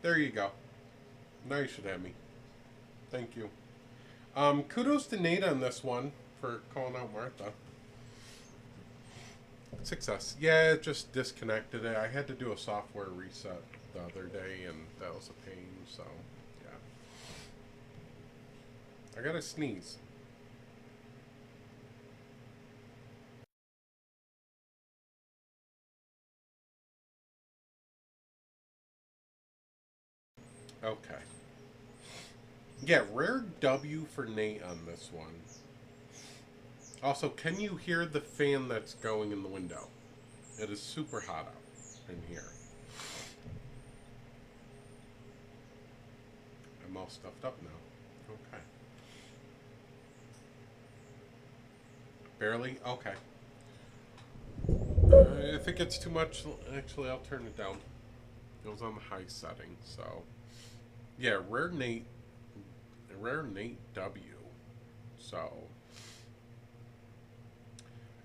There you go. Now you should have me. Thank you. Kudos to Nate on this one for calling out Martha. Success. Yeah, it just disconnected it. I had to do a software reset the other day, and that was a pain. So, yeah. I gotta sneeze. Okay. Yeah, rare W for Nate on this one. Also, can you hear the fan that's going in the window? It is super hot out in here. I'm all stuffed up now. Okay. Barely? Okay. If it gets too much, actually, I'll turn it down. It was on the high setting, so. Yeah, rare Nate W. So,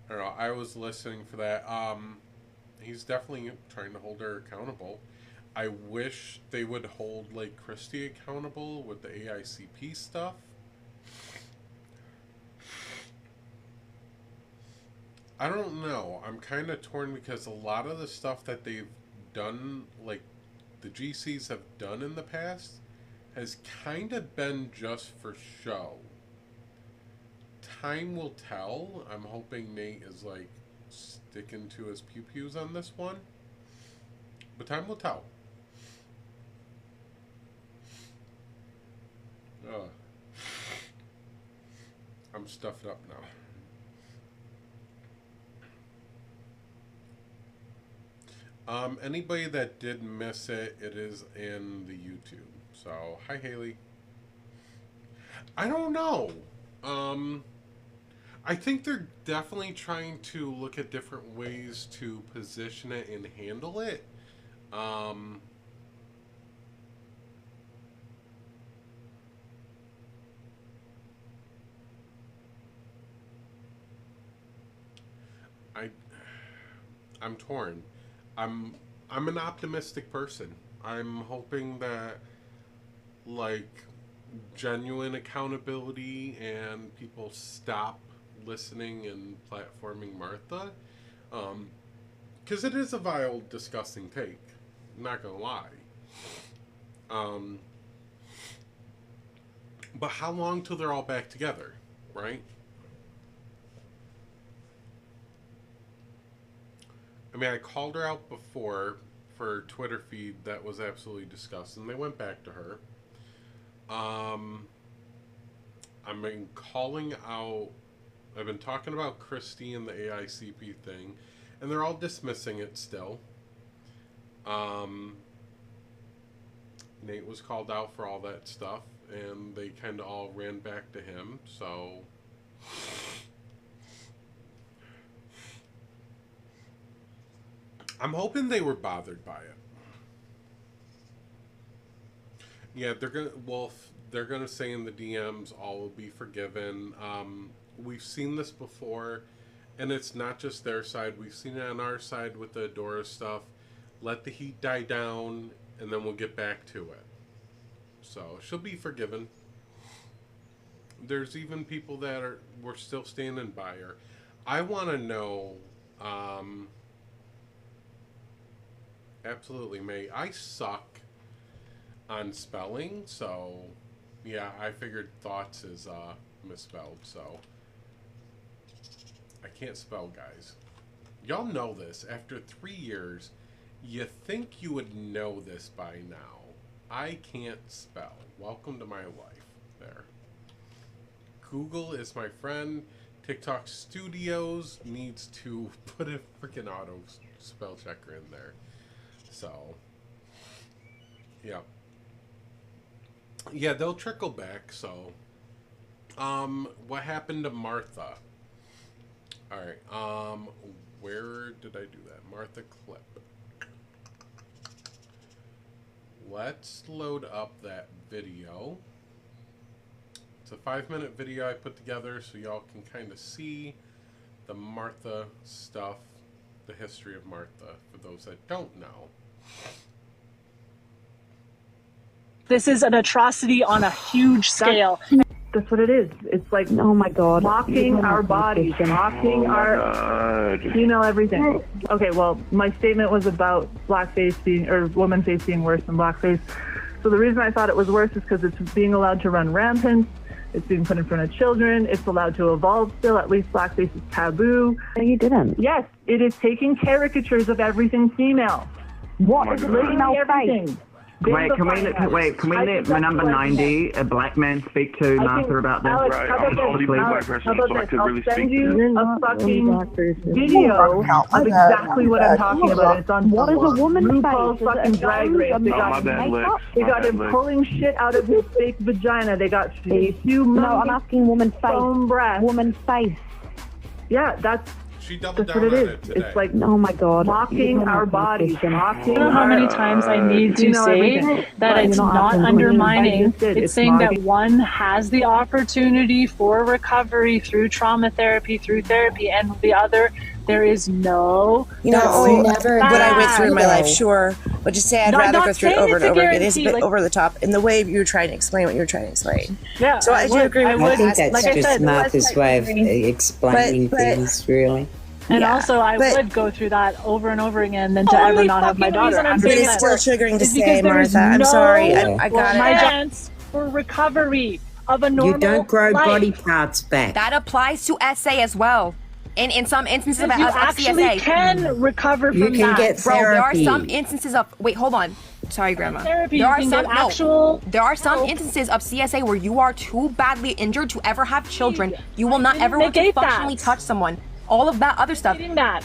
I don't know. I was listening for that. He's definitely trying to hold her accountable. I wish they would hold like Christie accountable with the AICP stuff. I don't know. I'm kind of torn because a lot of the stuff that they've done, like the GCs have done in the past, has kind of been just for show. Time will tell. I'm hoping Nate is like sticking to his pew pews on this one, but time will tell. Ugh, I'm stuffed up now. Anybody that did miss it, it is in the YouTube. So, hi Haley. I don't know. Um, I think they're definitely trying to look at different ways to position it and handle it. Um, I I'm torn. I'm I'm an optimistic person. I'm hoping that like genuine accountability and people stop listening and platforming Martha. Because it is a vile, disgusting take. I'm not gonna lie. Um, but how long till they're all back together, right? I mean, I called her out before for Twitter feed that was absolutely disgusting. They went back to her. Um, I've been calling out. I've been talking about Christie and the AICP thing, and they're all dismissing it still. Um, Nate was called out for all that stuff, and they kind of all ran back to him. So I'm hoping they were bothered by it. Yeah, they're gonna. Well, they're gonna say in the DMs, all will be forgiven. We've seen this before, and it's not just their side. We've seen it on our side with the Adora stuff. Let the heat die down, and then we'll get back to it. So she'll be forgiven. There's even people that are we're still standing by her. I want to know. Um, Absolutely, May. I suck on spelling, so yeah, I figured thoughts is misspelled, so I can't spell, guys. Y'all know this. After 3 years, you think you would know this by now. I can't spell. Welcome to my life. There. Google is my friend. TikTok Studios needs to put a freaking auto spell checker in there. So, yeah. Yeah, they'll trickle back, so what happened to Martha? All right. Where did I do that? Martha clip. Let's load up that video. It's a 5-minute video I put together so y'all can kind of see the Martha stuff, the history of Martha, for those that don't know. This is an atrocity on a huge scale. That's what it is. It's like, oh my God, mocking our bodies, mocking our female everything. Okay, well, my statement was about blackface being, or woman face being worse than blackface. So the reason I thought it was worse is because it's being allowed to run rampant. It's being put in front of children. It's allowed to evolve still. At least blackface is taboo. No, you didn't. Yes, it is taking caricatures of everything female. What is literally everything? Wait, can we let my number 90, a black man, speak to Martha about this? Alex, Right, how I'm about the only this? black Alex, person, how about so I this? could I'll really send speak to you a fucking video of exactly what I'm talking about. It's on What is a woman's RuPaul's face? fucking Drag Race. They Oh, my got, bad, Lex. they My got bad, him Lex. pulling shit out of his fake vagina. They got humongous No, I'm asking woman's foam face. breasts. Woman's face. Yeah, that's She doubled what down it on is. it today. It's like Oh my God. mocking our bodies, I mocking don't know how many times I need to say that it's not undermining. It's saying that one has the opportunity for recovery through trauma therapy, through therapy, and the other, there is no. Never what I went through in my life, sure. But just say I'd rather go through it over and over again. It is a bit over the top in the way you were trying to explain what you were trying to explain. Yeah, so I do agree with I think that's like I just said, Martha's way of explaining things, really. And Yeah, also, I but- would go through that over and over again than to ever not have my daughter. I'm But saying it's that still triggering to is say, because there is Martha. I'm no sorry. I got my it. chance for recovery of a normal You don't grow life. body parts back. That applies to SA as well. In some instances of You actually CSA. can recover from You can that. get Bro, there are therapy. some instances of wait, hold on. Sorry, Grandma. Therapy, there you are can some get actual there are some help. instances of CSA where you are too badly injured to ever have children. You will not ever want to negate that. functionally touch someone. All of that other stuff. Getting that.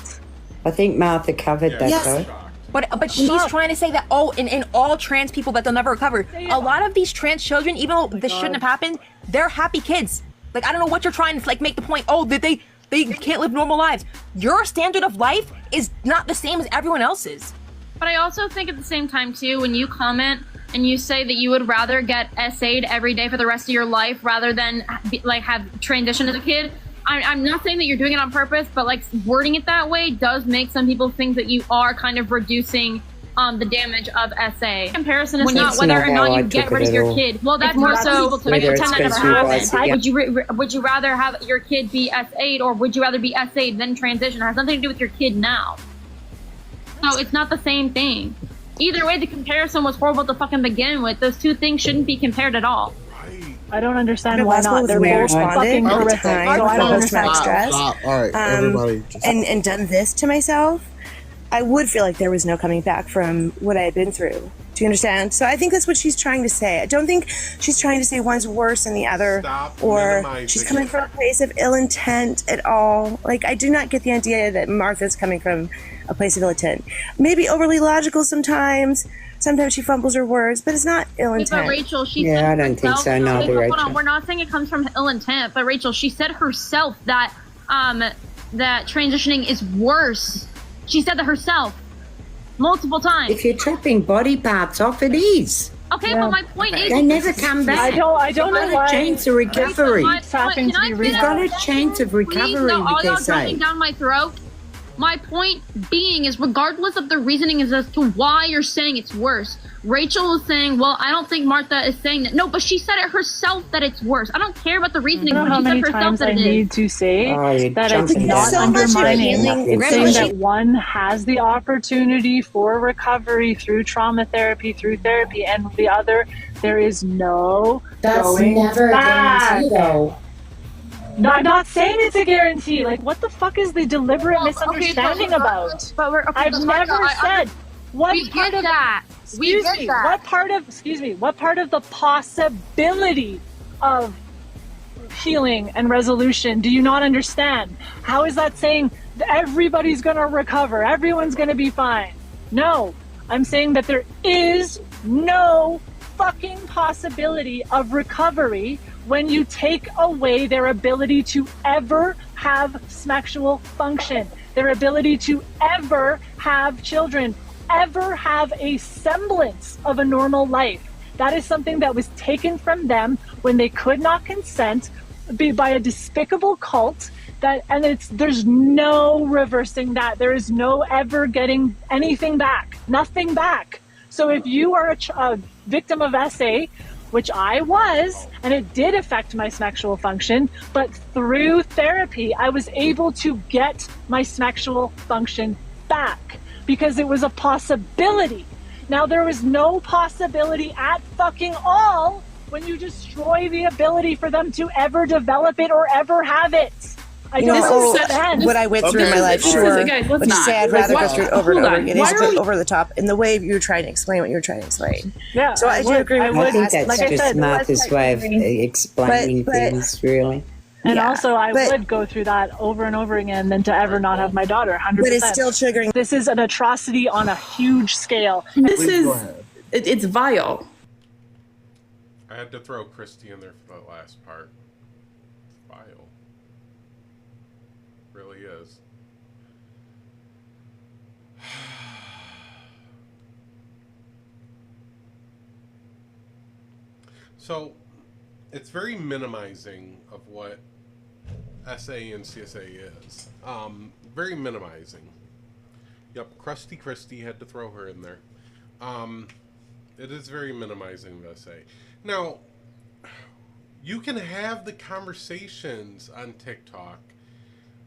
I think Martha covered that, Yes. though. But she's trying to say that in all trans people that they'll never recover. A lot of these trans children, even though this shouldn't have happened, they're happy kids. Like I don't know what you're trying to like make the point. Oh, that they can't live normal lives. Your standard of life is not the same as everyone else's. But I also think at the same time too, when you comment and you say that you would rather get SA'd every day for the rest of your life rather than have transition as a kid. I'm not saying that you're doing it on purpose, but like wording it that way does make some people think that you are kind of reducing the damage of SA. Comparison is not whether or not you get rid of your kid. Well, that's more so to pretend that never happened. Would you rather have your kid be SA'd or would you rather be SA'd then transition? It has nothing to do with your kid now. So it's not the same thing. Either way, the comparison was horrible to fucking begin with. Those two things shouldn't be compared at all. I don't understand The why last one not. was They're where I both responded fucking all the horrific. time So I don't for understand. post-traumatic stress. All right, everybody. And done this to myself, I would feel like there was no coming back from what I had been through. Do you understand? So I think that's what she's trying to say. I don't think she's trying to say one's worse than the other, Stop or minimizing she's coming it. from a place of ill intent at all. Like, I do not get the idea that Martha's coming from a place of ill intent. Maybe overly logical sometimes. Sometimes she fumbles her words, but it's not ill But intent. Rachel, she Yeah, said I don't think herself, so, neither, hold Rachel. on, we're not saying it comes from ill intent, but Rachel, she said herself that that transitioning is worse. She said that herself multiple times. If you're chopping body parts off, it is. Okay, but my point is, They never come back. I don't You've know got why. a chance of recovery. It's having to be You've got a chance of please, recovery, no, all y'all they say. drinking down my throat. My point being is, regardless of the reasoning as to why you're saying it's worse, Rachel was saying, well, I don't think Martha is saying that. No, but she said it herself that it's worse. I don't care about the reasoning. I don't know how She said many herself times that I it is. need to say Oh, you're that it's jumping not in. So much of undermining. healing- It's Grandma, saying she- that one has the opportunity for recovery through trauma therapy, and the other, there is no going back. though. No, I'm not saying it's a guarantee. Like, what the fuck is the deliberate misunderstanding about? But we're, okay, I've but never said what we part get of that. We excuse get me, that. what part of the possibility of healing and resolution do you not understand? How is that saying that everybody's gonna recover, everyone's gonna be fine? No, I'm saying that there is no fucking possibility of recovery when you take away their ability to ever have sexual function, their ability to ever have children, ever have a semblance of a normal life. That is something that was taken from them when they could not consent by a despicable cult. There's no reversing that. There is no ever getting anything back, nothing back. So if you are a victim of SA, which I was, and it did affect my sexual function, but through therapy, I was able to get my sexual function back because it was a possibility. Now, there was no possibility at fucking all when you destroy the ability for them to ever develop it or ever have it. I don't understand. What I went through in my life, sure. But to say I'd rather go through it over and over again is a bit over the top in the way you were trying to explain what you were trying to explain. Yeah, so I do agree with I think that's like I just said, Martha's way of explaining but- things, really. And Yeah, also, I but- would go through that over and over again than to ever not have my daughter, 100%. But it's still triggering. This is an atrocity on a huge scale. This is, it's vile. I had to throw Christy in there for the last part. It's vile. Really is. So, it's very minimizing of what SA and CSA is. Very minimizing. Yep, Krusty Christie had to throw her in there. It is very minimizing of SA. Now, you can have the conversations on TikTok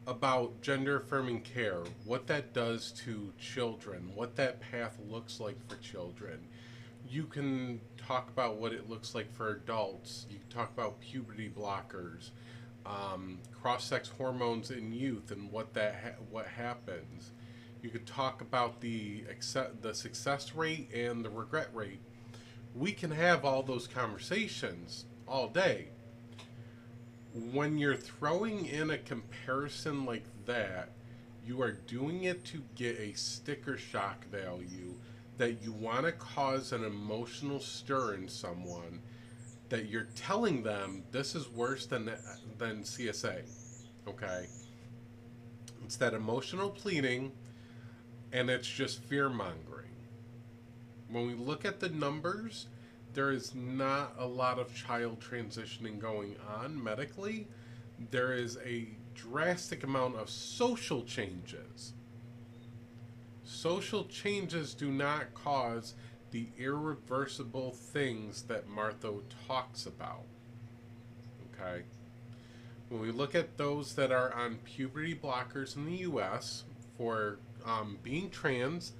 about gender affirming care, what that does to children, what that path looks like for children. You can talk about what it looks like for adults. You can talk about puberty blockers, cross-sex hormones in youth and what happens. You could talk about the success rate and the regret rate. We can have all those conversations all day. When you're throwing in a comparison like that, you are doing it to get a sticker shock value that you want to cause an emotional stir in someone, that you're telling them this is worse than CSA, okay? It's that emotional pleading, and it's just fear-mongering. When we look at the numbers, there is not a lot of child transitioning going on medically. There is a drastic amount of social changes. Social changes do not cause the irreversible things that Martha talks about. Okay? When we look at those that are on puberty blockers in the US for being trans,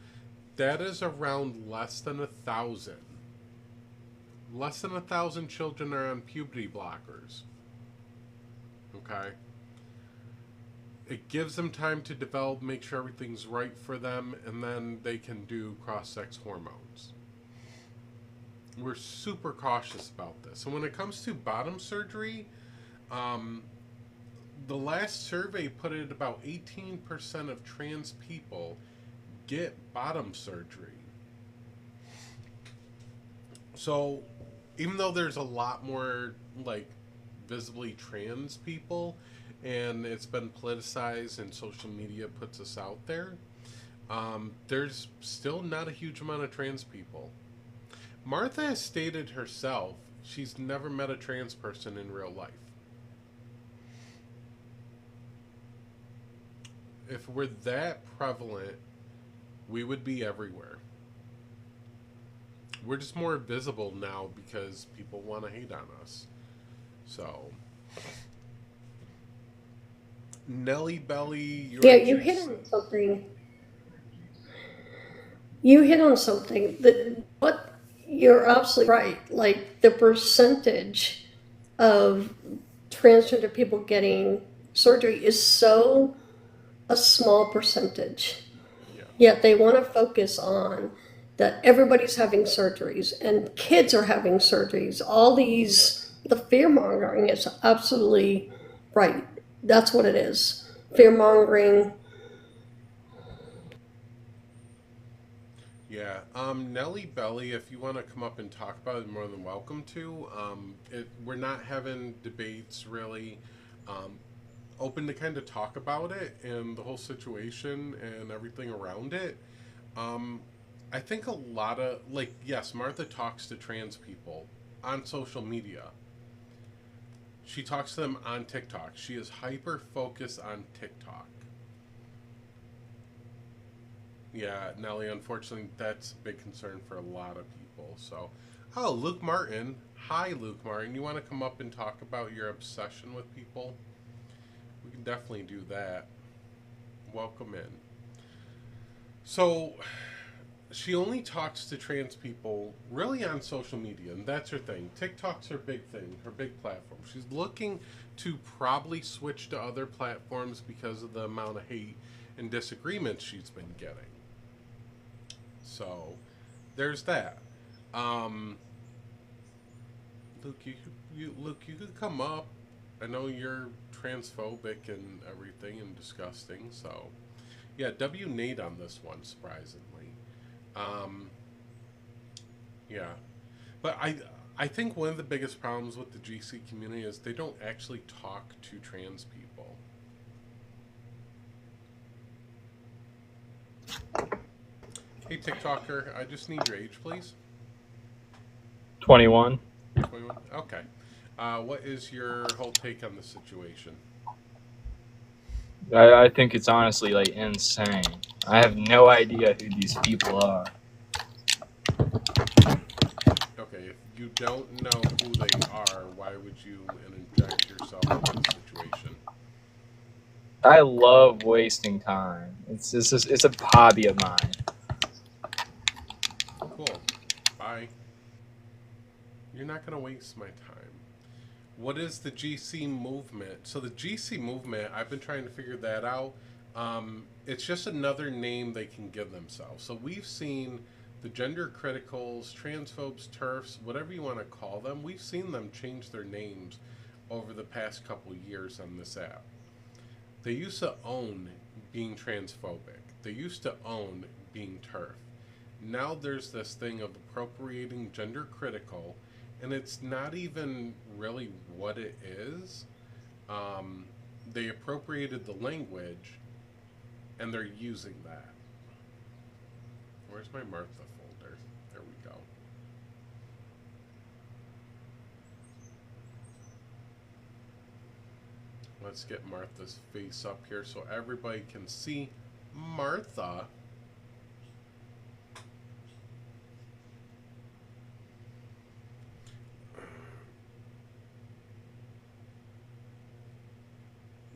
that is around less than 1,000. Less than 1,000 children are on puberty blockers. Okay? It gives them time to develop, make sure everything's right for them, and then they can do cross-sex hormones. We're super cautious about this. And when it comes to bottom surgery, the last survey put it at about 18% of trans people get bottom surgery. So, even though there's a lot more, like, visibly trans people, and it's been politicized and social media puts us out there, there's still not a huge amount of trans people. Martha has stated herself she's never met a trans person in real life. If we're that prevalent, we would be everywhere. We're just more visible now because people want to hate on us. So, Nelly Belly, you hit on something. You hit on something that you're absolutely right. Like the percentage of transgender people getting surgery is so a small percentage. Yeah. Yet they want to focus on that everybody's having surgeries and kids are having surgeries. The fear mongering is absolutely right. That's what it is. Fear mongering. Yeah. Nelly Belly, if you want to come up and talk about it, more than welcome to. We're not having debates really. Open to kind of talk about it and the whole situation and everything around it. I think a lot of, yes, Martha talks to trans people on social media. She talks to them on TikTok. She is hyper-focused on TikTok. Yeah, Nelly, unfortunately, that's a big concern for a lot of people. So Oh, Luke Martin. Hi, Luke Martin. You want to come up and talk about your obsession with people? We can definitely do that. Welcome in. So, she only talks to trans people really on social media, and that's her thing. TikTok's her big thing, her big platform. She's looking to probably switch to other platforms because of the amount of hate and disagreements she's been getting. So, there's that. Luke, you could come up. I know you're transphobic and everything and disgusting, so yeah, W Nate on this one, surprisingly. Yeah, but I think one of the biggest problems with the GC community is they don't actually talk to trans people. Hey TikToker, I just need your age, please. 21. 21? Okay. What is your whole take on the situation? I think it's honestly like insane. I have no idea who these people are. Okay, if you don't know who they are, why would you inject yourself into the situation? I love wasting time. It's a hobby of mine. Cool. Bye. You're not going to waste my time. What is the GC movement? So the GC movement, I've been trying to figure that out. It's just another name they can give themselves. So we've seen the gender criticals, transphobes, TERFs, whatever you want to call them, we've seen them change their names over the past couple years on this app. They used to own being transphobic. They used to own being TERF. Now there's this thing of appropriating gender critical, and it's not even really what it is. They appropriated the language, and they're using that. Where's my Martha folder? There we go. Let's get Martha's face up here so everybody can see Martha.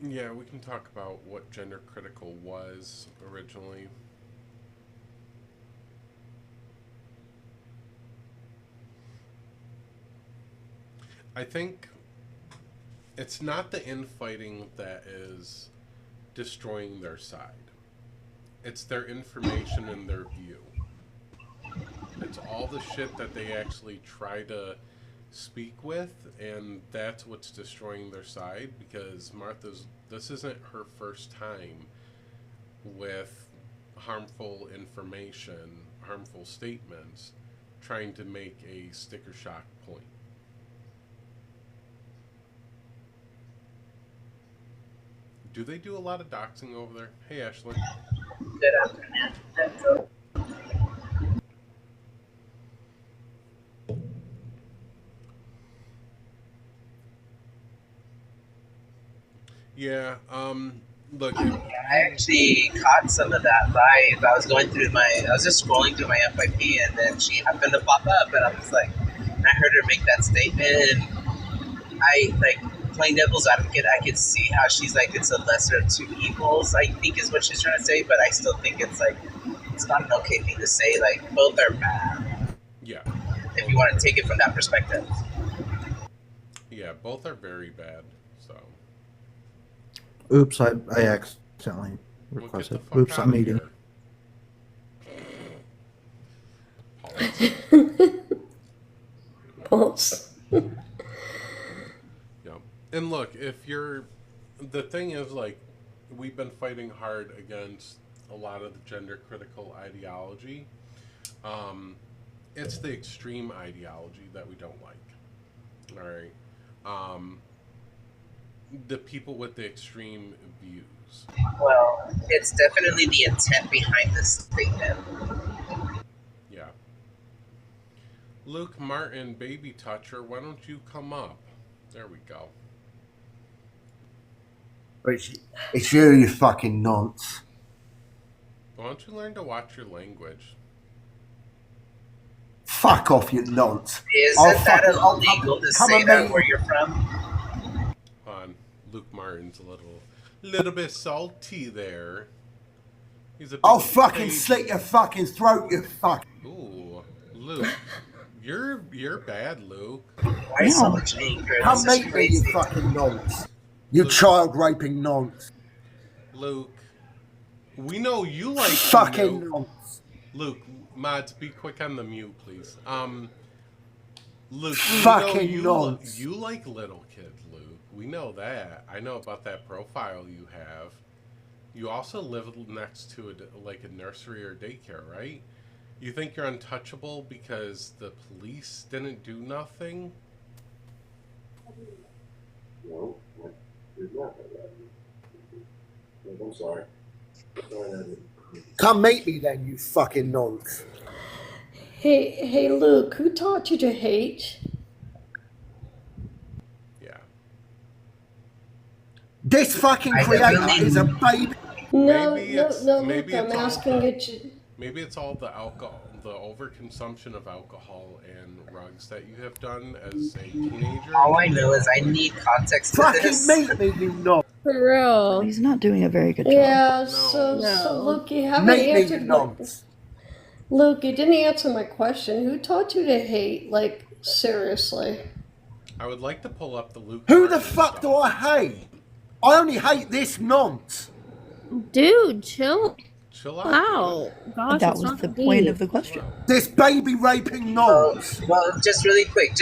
Yeah, we can talk about what gender critical was originally. I think it's not the infighting that is destroying their side. It's their information and their view. It's all the shit that they actually try to speak with, and that's what's destroying their side, because this isn't her first time with harmful information, harmful statements, trying to make a sticker shock point. Do they do a lot of doxing over there? Hey, Ashley. Good afternoon. Yeah, look. I actually caught some of that vibe. I was just scrolling through my FYP, and then she happened to pop up, and I was like, I heard her make that statement, and I, like, playing devil's advocate, I could see how she's like, it's a lesser of two evils, I think is what she's trying to say, but I still think it's like, it's not an okay thing to say, like, both are bad. Yeah. If you want to take it from that perspective. Yeah, both are very bad, so. Oops, I accidentally requested. Oops, I'm eating. Pulse. And look, the thing is, like, we've been fighting hard against a lot of the gender critical ideology. It's the extreme ideology that we don't like. All right. The people with the extreme views. Well, it's definitely the intent behind this statement. Yeah. Luke Martin, Baby Toucher, why don't you come up? There we go. It's you fucking nonce. Why don't you learn to watch your language? Fuck off, you nonce. Isn't that illegal to say that where you're from? Luke Martin's a little bit salty there. He's a I'll big fucking baby. slit your fucking throat, you fuck. Ooh, Luke, you're bad, Luke. Why so much anger? Come This is meet me, crazy. you fucking nonce. You child raping nonce. Luke, we know you like Fucking milk. nonce. Luke, mods, be quick on the mute, please. Luke, Fucking you nonce. you like little kids, Luke. We know that. I know about that profile you have. You also live next to a nursery or daycare, right? You think you're untouchable because the police didn't do nothing? No, there's not that. I'm sorry. Come meet me then, you fucking nonce. Hey, Luke, who taught you to hate? This fucking creator is a baby. No, Maybe no, it's- no, maybe Luke, I'm it's all- asking you. Maybe it's all the alcohol, the overconsumption of alcohol and drugs that you have done as a teenager. All I know is I need context to Fucking this. meet me, you nonce. For real. He's not doing a very good job. Yeah, so Luke, you haven't Meet me, you answered nonce. Luke, you didn't answer my question. Who taught you to hate? Like, seriously. I would like to pull up the Luke. Who the fuck do I hate? I only hate this nonce. Dude, chill. Chill out. Gosh, That it's was not the deep. point of the question. This baby raping nonce. Well, just really quick,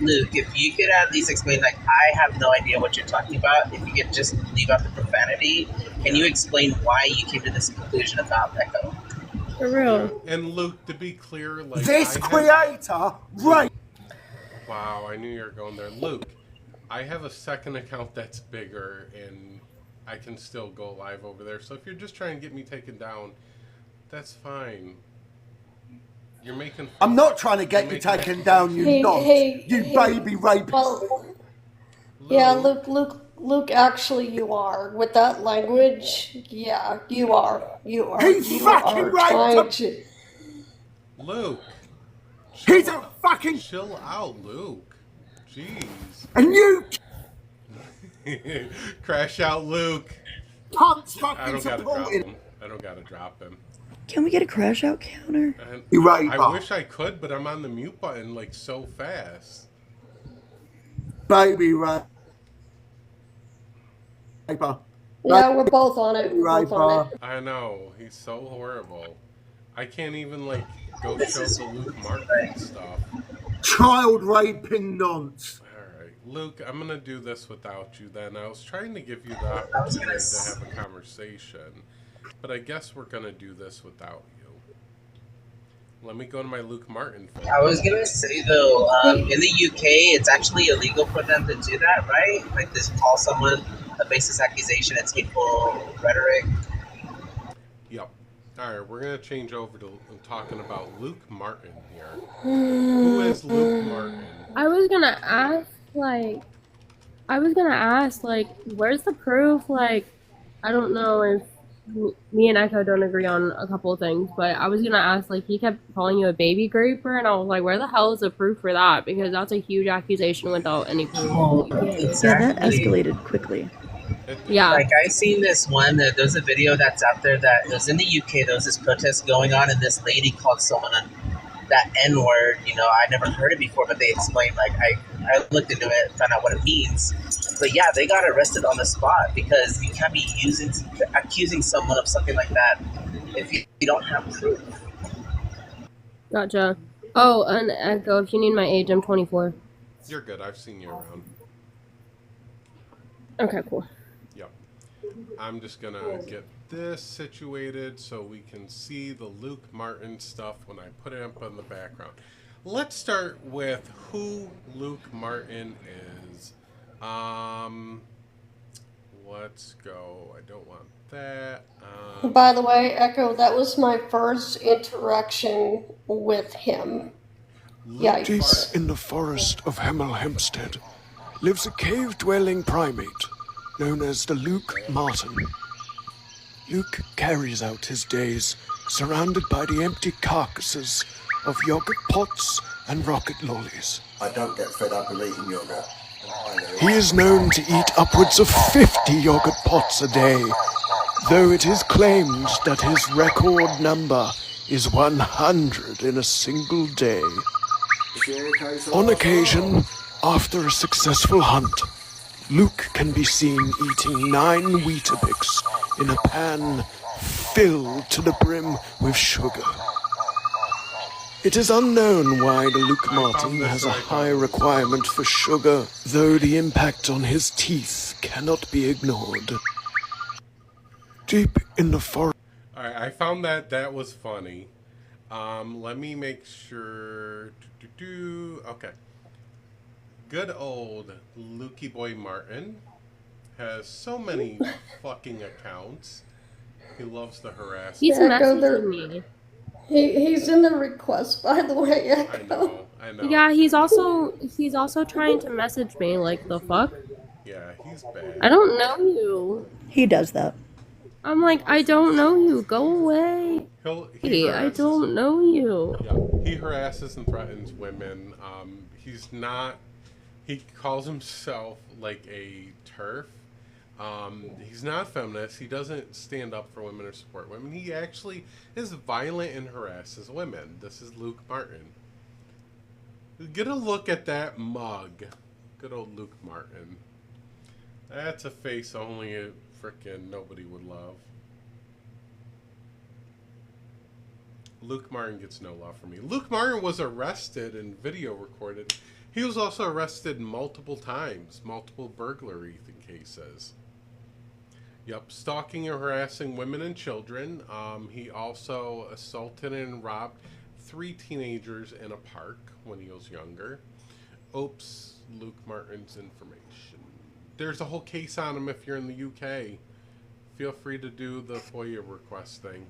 Luke, if you could at least explain, like, I have no idea what you're talking about. If you could just leave out the profanity, can you explain why you came to this conclusion about Echo? For real. And Luke, to be clear, like This I have- creator rape. Wow, I knew you were going there, Luke. I have a second account that's bigger, and I can still go live over there. So if you're just trying to get me taken down, that's fine. You're making. I'm not trying to get you taken down, you nonce. You baby rape. Well, yeah, Luke, actually you are. With that language, yeah, you are. You are. He you fucking are raped trying him. to- Luke. He's a fucking. Chill out, Luke. Jeez. And you Crash out, Luke. punks I fucking don't gotta drop supported. him. I don't gotta drop him. Can we get a crash out counter? And You right, I Bob. wish I could, but I'm on the mute button like so fast. Baby raper. Yeah, we're both on it. We're both on it. I know, he's so horrible. I can't even like go show the Luke Martin stuff. Child raping nonce. Alright, Luke, I'm gonna do this without you then. I was trying to give you the opportunity to have a conversation, but I guess we're gonna do this without you. Let me go to my Luke Martin folder. I was gonna say though, in the UK, it's actually illegal for them to do that, right? Like, just call someone a baseless accusation, it's hateful rhetoric. Yep. Alright, we're gonna change over to talking about Luke Martin here. Who is Luke Martin? I was gonna ask, like, where's the proof? Like, I don't know if me and Echo don't agree on a couple of things, but I was gonna ask, like, he kept calling you a baby graper, and I was like, where the hell is the proof for that? Because that's a huge accusation without any proof. Yeah, that escalated quickly. Yeah. Like, I seen this one, there's a video that's out there that it was in the UK, there was this protest going on, and this lady called someone that N-word, you know, I never heard it before, but they explained, like, I looked into it, found out what it means. But yeah, they got arrested on the spot because you can't be accusing someone of something like that if you don't have proof. Gotcha. Oh, and Echo, if you need my age, I'm 24. You're good, I've seen you around. Okay, cool. Yep. I'm just gonna get this situated so we can see the Luke Martin stuff when I put it up in the background. Let's start with who Luke Martin is. Let's go. I don't want that. By the way, Echo, that was my first interaction with him. Yikes. Deep in the forest of Hemel Hempstead lives a cave-dwelling primate known as the Luke Martin. Luke carries out his days surrounded by the empty carcasses of yogurt pots and rocket lollies. I don't get fed up of eating yogurt. He is known to eat upwards of 50 yogurt pots a day, though it is claimed that his record number is 100 in a single day. On occasion, after a successful hunt, Luke can be seen eating 9 Weetabix in a pan filled to the brim with sugar. It is unknown why the Luke Martin has a high requirement for sugar, though the impact on his teeth cannot be ignored. Deep in the forest. Alright, I found that was funny. Let me make sure. Okay. Good old Lukey Boy Martin has so many fucking accounts. He loves to harass. He's me. messaging me. He's in the request, by the way, Echo. I know. Yeah, he's also trying to message me. Like, the fuck? Yeah, he's bad. I don't know you. He does that. I'm like, I don't know you. Go away. He I don't know you. Yeah, he harasses and threatens women. He's not. He calls himself like a TERF. He's not feminist. He doesn't stand up for women or support women. He actually is violent and harasses women. This is Luke Martin. Get a look at that mug. Good old Luke Martin. That's a face only a frickin' nobody would love. Luke Martin gets no love from me. Luke Martin was arrested and video recorded. He was also arrested multiple times. Multiple burglary cases. Yep, stalking and harassing women and children. He also assaulted and robbed 3 teenagers in a park when he was younger. Oops, Luke Martin's information. There's a whole case on him if you're in the UK. Feel free to do the FOIA request thing.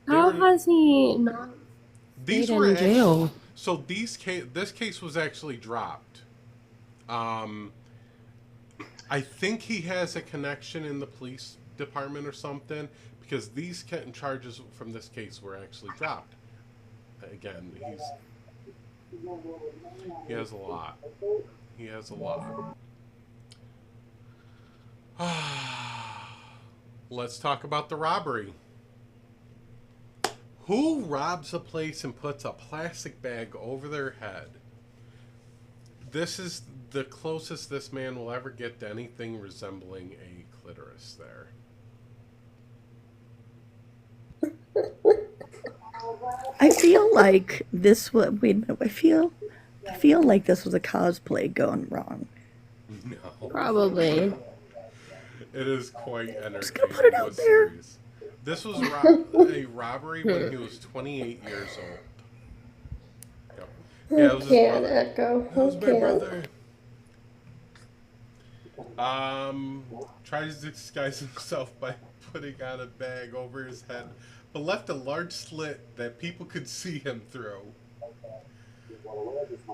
How has he not These stayed were in jail? So this case was actually dropped. I think he has a connection in the police department or something, because these charges from this case were actually dropped. Again, he has a lot. He has a lot. Let's talk about the robbery. Who robs a place and puts a plastic bag over their head? This is the closest this man will ever get to anything resembling a clitoris there. I feel like this was. Wait a minute. I feel like this was a cosplay gone wrong. No. Probably. It is quite entertaining. Just gonna put it out there. Series. This was a robbery when he was 28 years old. Yep. Yeah, it was his brother. Echo? It was Who my can? brother. Tries to disguise himself by putting on a bag over his head, but left a large slit that people could see him through.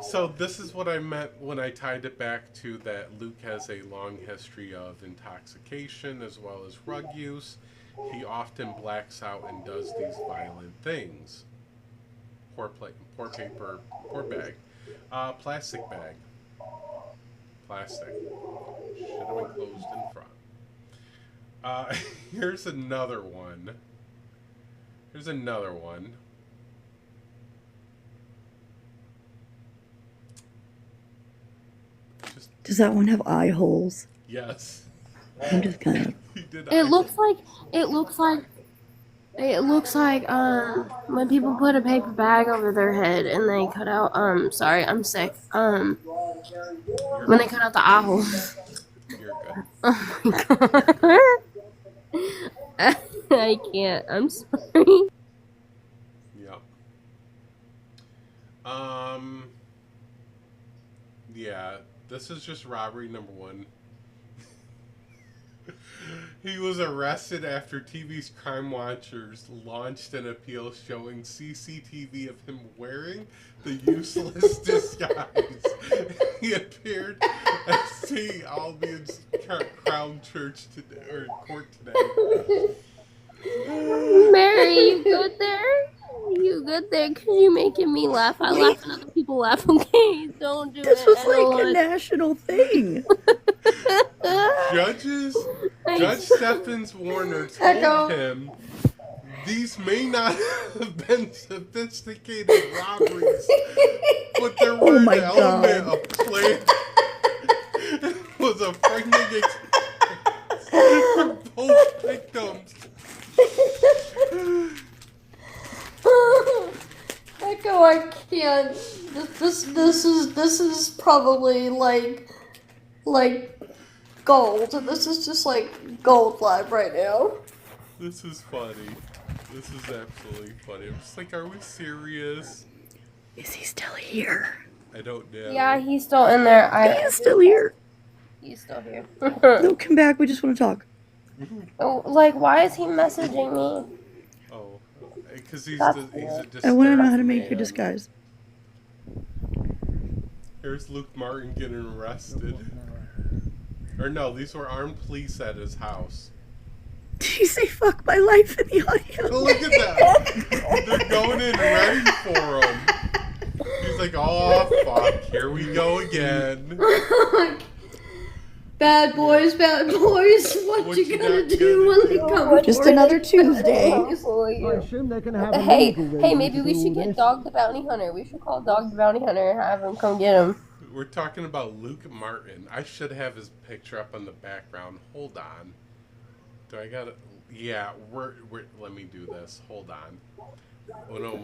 So this is what I meant when I tied it back to that Luke has a long history of intoxication as well as drug use. He often blacks out and does these violent things. Poor paper, poor bag. Plastic bag. Plastic. Should have been closed in front. Here's another one. Here's another one. Does that one have eye holes? Yes. I'm just kind of. It looks like when people put a paper bag over their head and they cut out sorry, I'm sick. When they cut out the eye holes. Oh my god. I can't. I'm sorry. Yep. Yeah, this is just robbery number 1. He was arrested after TV's Crime Watchers launched an appeal showing CCTV of him wearing the useless disguise. He appeared at St. Albans Crown Church today, or court today. Mary, you good there? You you good there? Cause you're making me laugh. I laugh and other people laugh. Okay, don't do This it. was I don't like a want- national thing. Judge Stephens Warner Echo. told him these may not have been sophisticated robberies, but there Oh were my an element God. of play. It was a frightening experience for both victims. Echo, I can't. This is probably like gold. This is just like gold live right now. This is funny. This is absolutely funny. I'm just like, are we serious? Is he still here? I don't know. Yeah, he's still in there. He's still here. He's still here. No, come back. We just want to talk. Oh, like, why is he messaging me? Oh, because he's That's a I want to know how to disturbed make your man. disguise. Here's Luke Martin getting arrested. Or no, these were armed police at his house. Did he say "fuck my life" in the audio? Oh, look at that! They're going in ready for him. He's like, oh fuck, here we go again. Bad boys, what you gonna do when they come? Just for another you? Tuesday. assume they can have a Hey, legal hey, reason maybe to we do should all get this. Dog the Bounty Hunter. We should call Dog the Bounty Hunter and have him come get him. We're talking about Luke Martin. I should have his picture up on the background. Hold on. Do I gotta? Yeah, we're let me do this. Hold on. Oh no,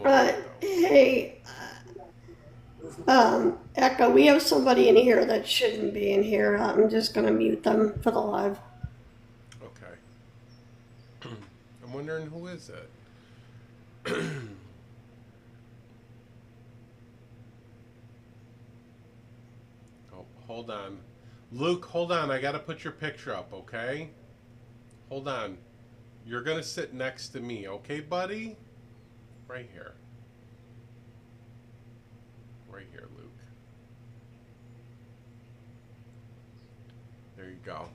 Hey, Echo, we have somebody in here that shouldn't be in here. I'm just gonna mute them for the live. Okay. I'm wondering who is it. Oh, hold on. Luke, hold on. I gotta put your picture up, okay? Hold on. You're gonna sit next to me, okay, buddy? Right here. Right here, Luke. There you go.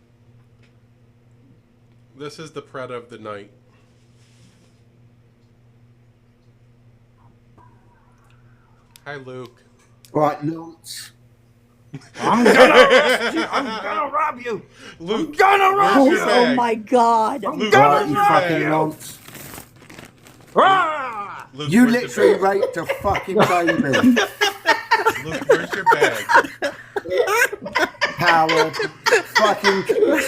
This is the pred of the night. Hi, Luke. Right, Lance. I'm gonna arrest you. I'm gonna rob you. Luke, I'm gonna rob where's you. your bag? Oh my God. I'm Luke, gonna Right, you rob fucking you. nonce. Ah! Luke, You where's literally your bag? raped a fucking baby. Luke, where's your bag? Coward. Fucking Luke,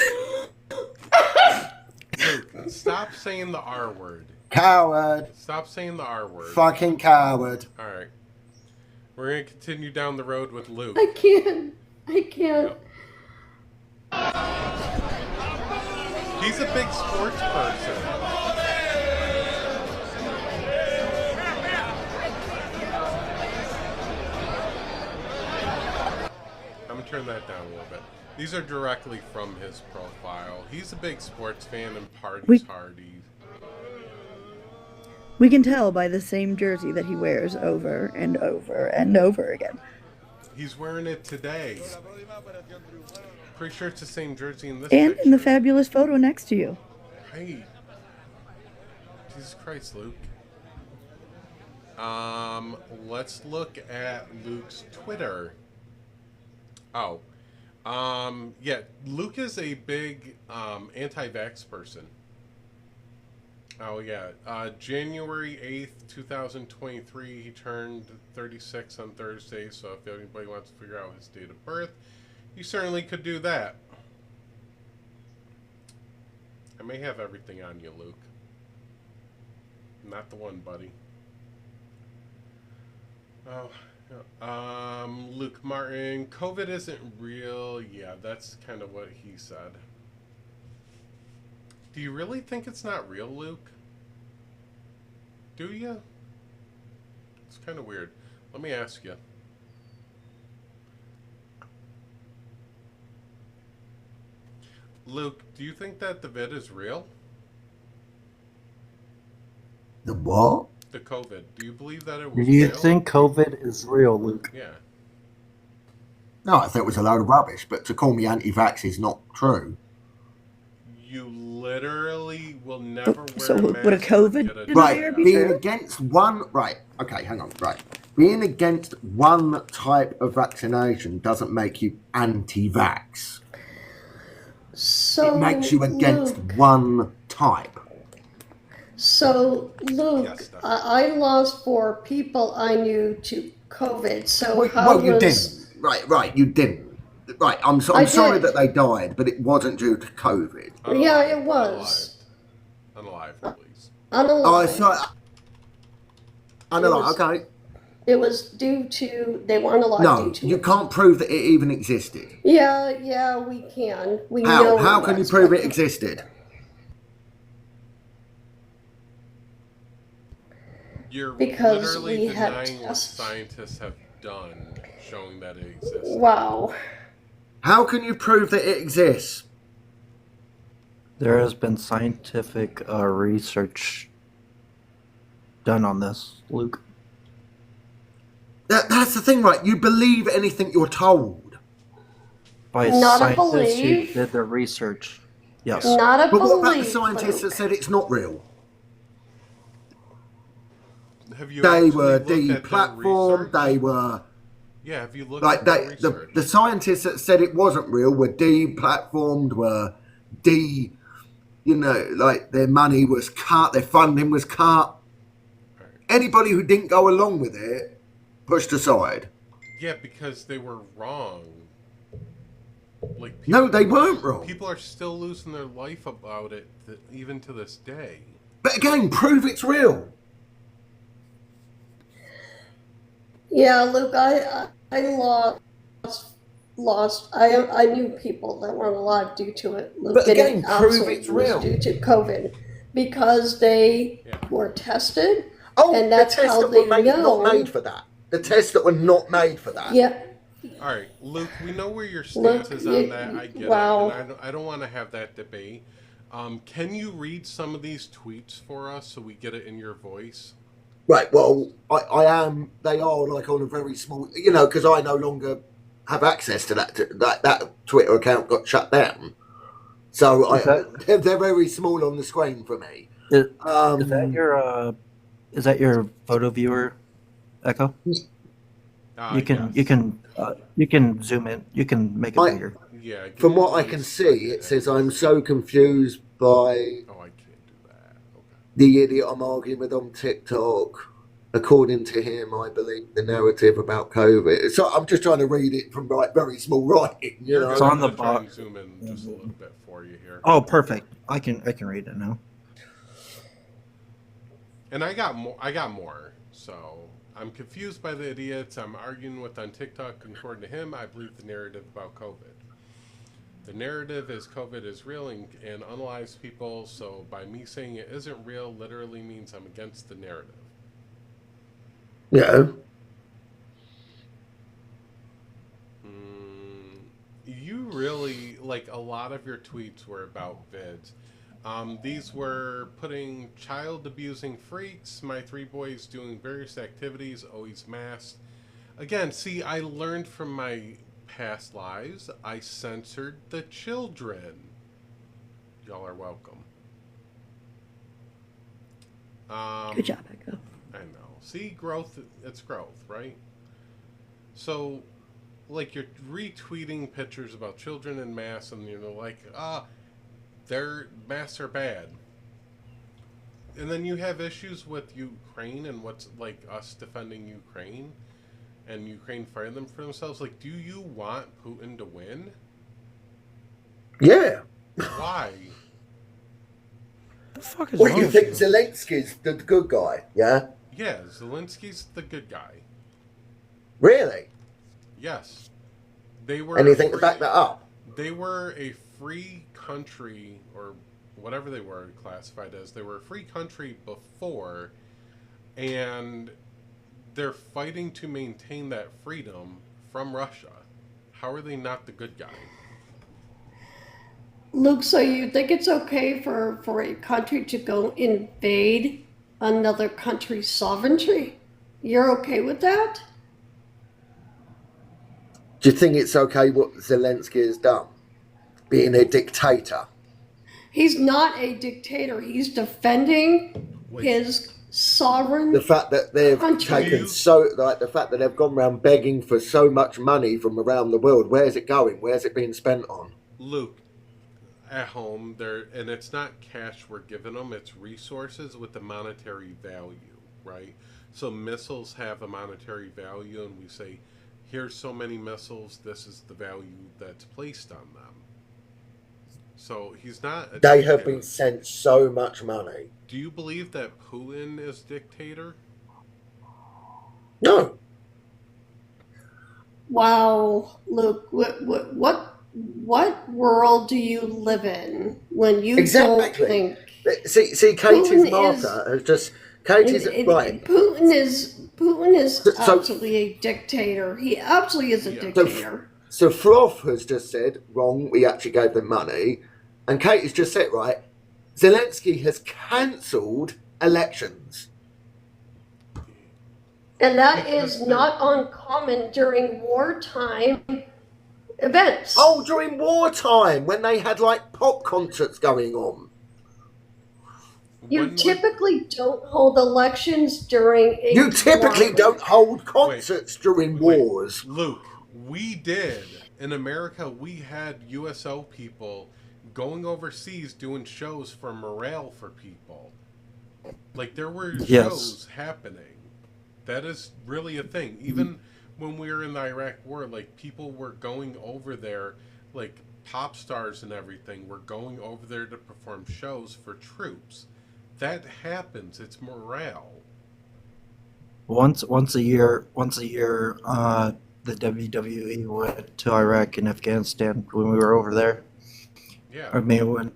stop saying the R word. coward. Stop saying the R word. Fucking coward. All right. We're going to continue down the road with Luke. I can't. He's a big sports person. I'm going to turn that down a little bit. These are directly from his profile. He's a big sports fan and parties hard. We can tell by the same jersey that he wears over and over and over again. He's wearing it today. Pretty sure it's the same jersey in this And picture. in the fabulous photo next to you. Hey. Jesus Christ, Luke. Let's look at Luke's Twitter. Oh. Yeah, Luke is a big anti-vax person. Oh yeah, January 8th, 2023, he turned 36 on Thursday, so if anybody wants to figure out his date of birth, you certainly could do that. I may have everything on you, Luke. Not the one, buddy. Oh, Luke Martin, COVID isn't real. Yeah, that's kind of what he said. Do you really think it's not real, Luke? Do you? It's kind of weird. Let me ask you. Luke, do you think that the vid is real? The what? The COVID. Do you believe that it Do was you real? think COVID is real, Luke? Yeah. No, I thought it was a load of rubbish, but to call me anti-vax is not true. You literally will never wear So a would a mask. COVID Get denier Right, be being true? against one, right, okay, hang on, right. Being against one type of vaccination doesn't make you anti-vax. So It makes you against Luke, one type. so Luke, I lost 4 people I knew to COVID. So how Well, you was didn't. Right, you didn't. Right, I'm I sorry did. that they died, but it wasn't due to COVID. Yeah, it was Unalive, please. unalive. Oh, sorry. I know, It was- okay. It was due to they weren't alive No, due to you can't prove that it even existed. Yeah, we can. We know How it can you was, prove but- it existed? You're Because literally we had denying what tests. scientists have done, showing that it exists. Wow. How can you prove that it exists? There has been scientific research done on this, Luke. That's the thing, right? You believe anything you're told. By Not a scientists who belief. did their research. Yes. Not a But what about the belief, scientists Luke. that said it's not real? Have you They actually were looked at their deplatformed. research? They were Yeah, have you looked like at their the research? the scientists that said it wasn't real were deplatformed. Were like their money was cut, their funding was cut. Anybody who didn't go along with it pushed aside. Yeah, because they were wrong. Like No, they weren't wrong. People are still losing their life about it, even to this day. But again, prove it's real. Yeah, Luke, I lost. I knew people that weren't alive due to it. Luke, But and again, it prove absolutely it's was real. due to COVID because they were tested. Oh, and that's the tests how that they were made, know. not made for that. The tests that were not made for that. Yeah. All right, Luke, we know where your Luke, stance is on that. I get wow. it, and I don't want to have that debate. Can you read some of these tweets for us so we get it in your voice? Right, well, I am, they are like on a very small, because I no longer have access to that Twitter account got shut down. So they're very small on the screen for me. Is that your photo viewer, Echo? You can zoom in. You can make it bigger. Yeah. From what I can see, it says, I'm so confused by the idiot I'm arguing with on TikTok. According to him, I believe the narrative about COVID. So I'm just trying to read it from very small writing. It's on the box. box. Zoom in just a little bit for you here. Oh, perfect. I can read it now. And I got more. So I'm confused by the idiots I'm arguing with on TikTok. According to him, I believe the narrative about COVID. The narrative is COVID is real and unalives people. So by me saying it isn't real, literally means I'm against the narrative. Yeah. You really, like, a lot of your tweets were about vids. These were putting child abusing freaks, my 3 boys doing various activities, always masked. Again, see, I learned from my past lives. I censored the children. Y'all are welcome. Good job, Echo. I know. See, growth, it's growth, right? So, like, you're retweeting pictures about children in masks, and you're like, their masks are bad. And then you have issues with Ukraine and what's, like, us defending Ukraine, and Ukraine fighting them for themselves. Like, do you want Putin to win? Yeah. Why? The fuck is What, wrong you with think you? Zelensky's the good guy, yeah? Yeah, Zelensky's the good guy. Really? Yes. They were Anything to back that up? They were a free country, or whatever they were classified as. They were a free country before, and they're fighting to maintain that freedom from Russia. How are they not the good guy? Luke, so you think it's okay for a country to go invade another country's sovereignty? You're okay with that? Do you think it's okay what Zelensky has done? Being a dictator? He's not a dictator. He's defending his sovereign. The fact that they've country. taken the fact that they've gone around begging for so much money from around the world. Where's it going? Where's it being spent on? Luke, at home, and it's not cash we're giving them, it's resources with a monetary value, right? So missiles have a monetary value, and we say, here's so many missiles, this is the value that's placed on them. So he's not... They have been sent so much money. Do you believe that Putin is dictator? No. Wow, Luke, what world do you live in when you don't think... See, Katie's marker has just... Katie's... right. Putin is absolutely a dictator. He absolutely is a dictator. So Froth has just said, wrong, we actually gave them money. And Katie's just said, right, Zelensky has cancelled elections. And that is not uncommon during wartime events. Oh, during wartime, when they had, like, pop concerts going on. You typically don't hold elections during a You typically don't hold concerts during wars. Luke, we did. In America, we had USO people going overseas doing shows for morale for people. Like, there were shows happening. That is really a thing. Even when we were in the Iraq War, like, people were going over there, like, pop stars and everything were going over there to perform shows for troops. That happens. It's morale. Once a year, the WWE went to Iraq and Afghanistan when we were over there. Yeah. I mean, when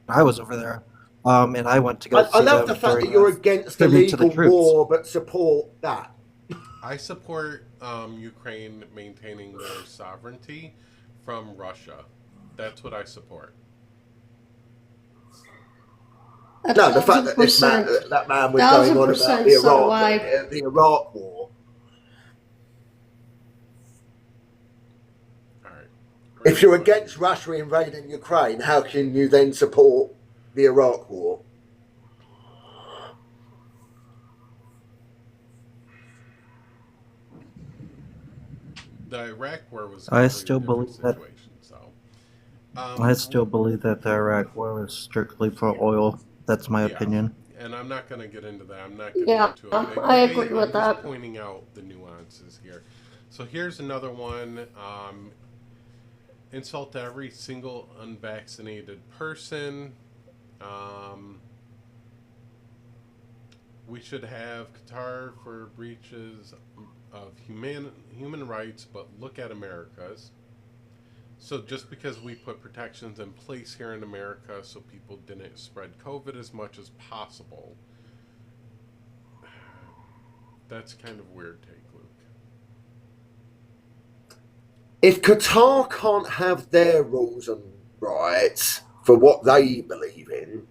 I was over there, and I went to go. I love the fact that you're against the legal war, but support that. I support Ukraine maintaining their sovereignty from Russia. That's what I support. No, the fact that that man was going on about the Iraq war. If you're against Russia invading Ukraine, how can you then support the Iraq war? The Iraq war was. I still believe that. I still believe that the Iraq war was strictly for oil. That's my opinion. And I'm not going to get into that. I'm not getting into it. I agree with that. I'm just pointing out the nuances here. So here's another one. Insult every single unvaccinated person. We should have Qatar for breaches of human rights, but look at America's. So just because we put protections in place here in America so people didn't spread COVID as much as possible, that's kind of a weird take, Luke. If Qatar can't have their rules and rights for what they believe in,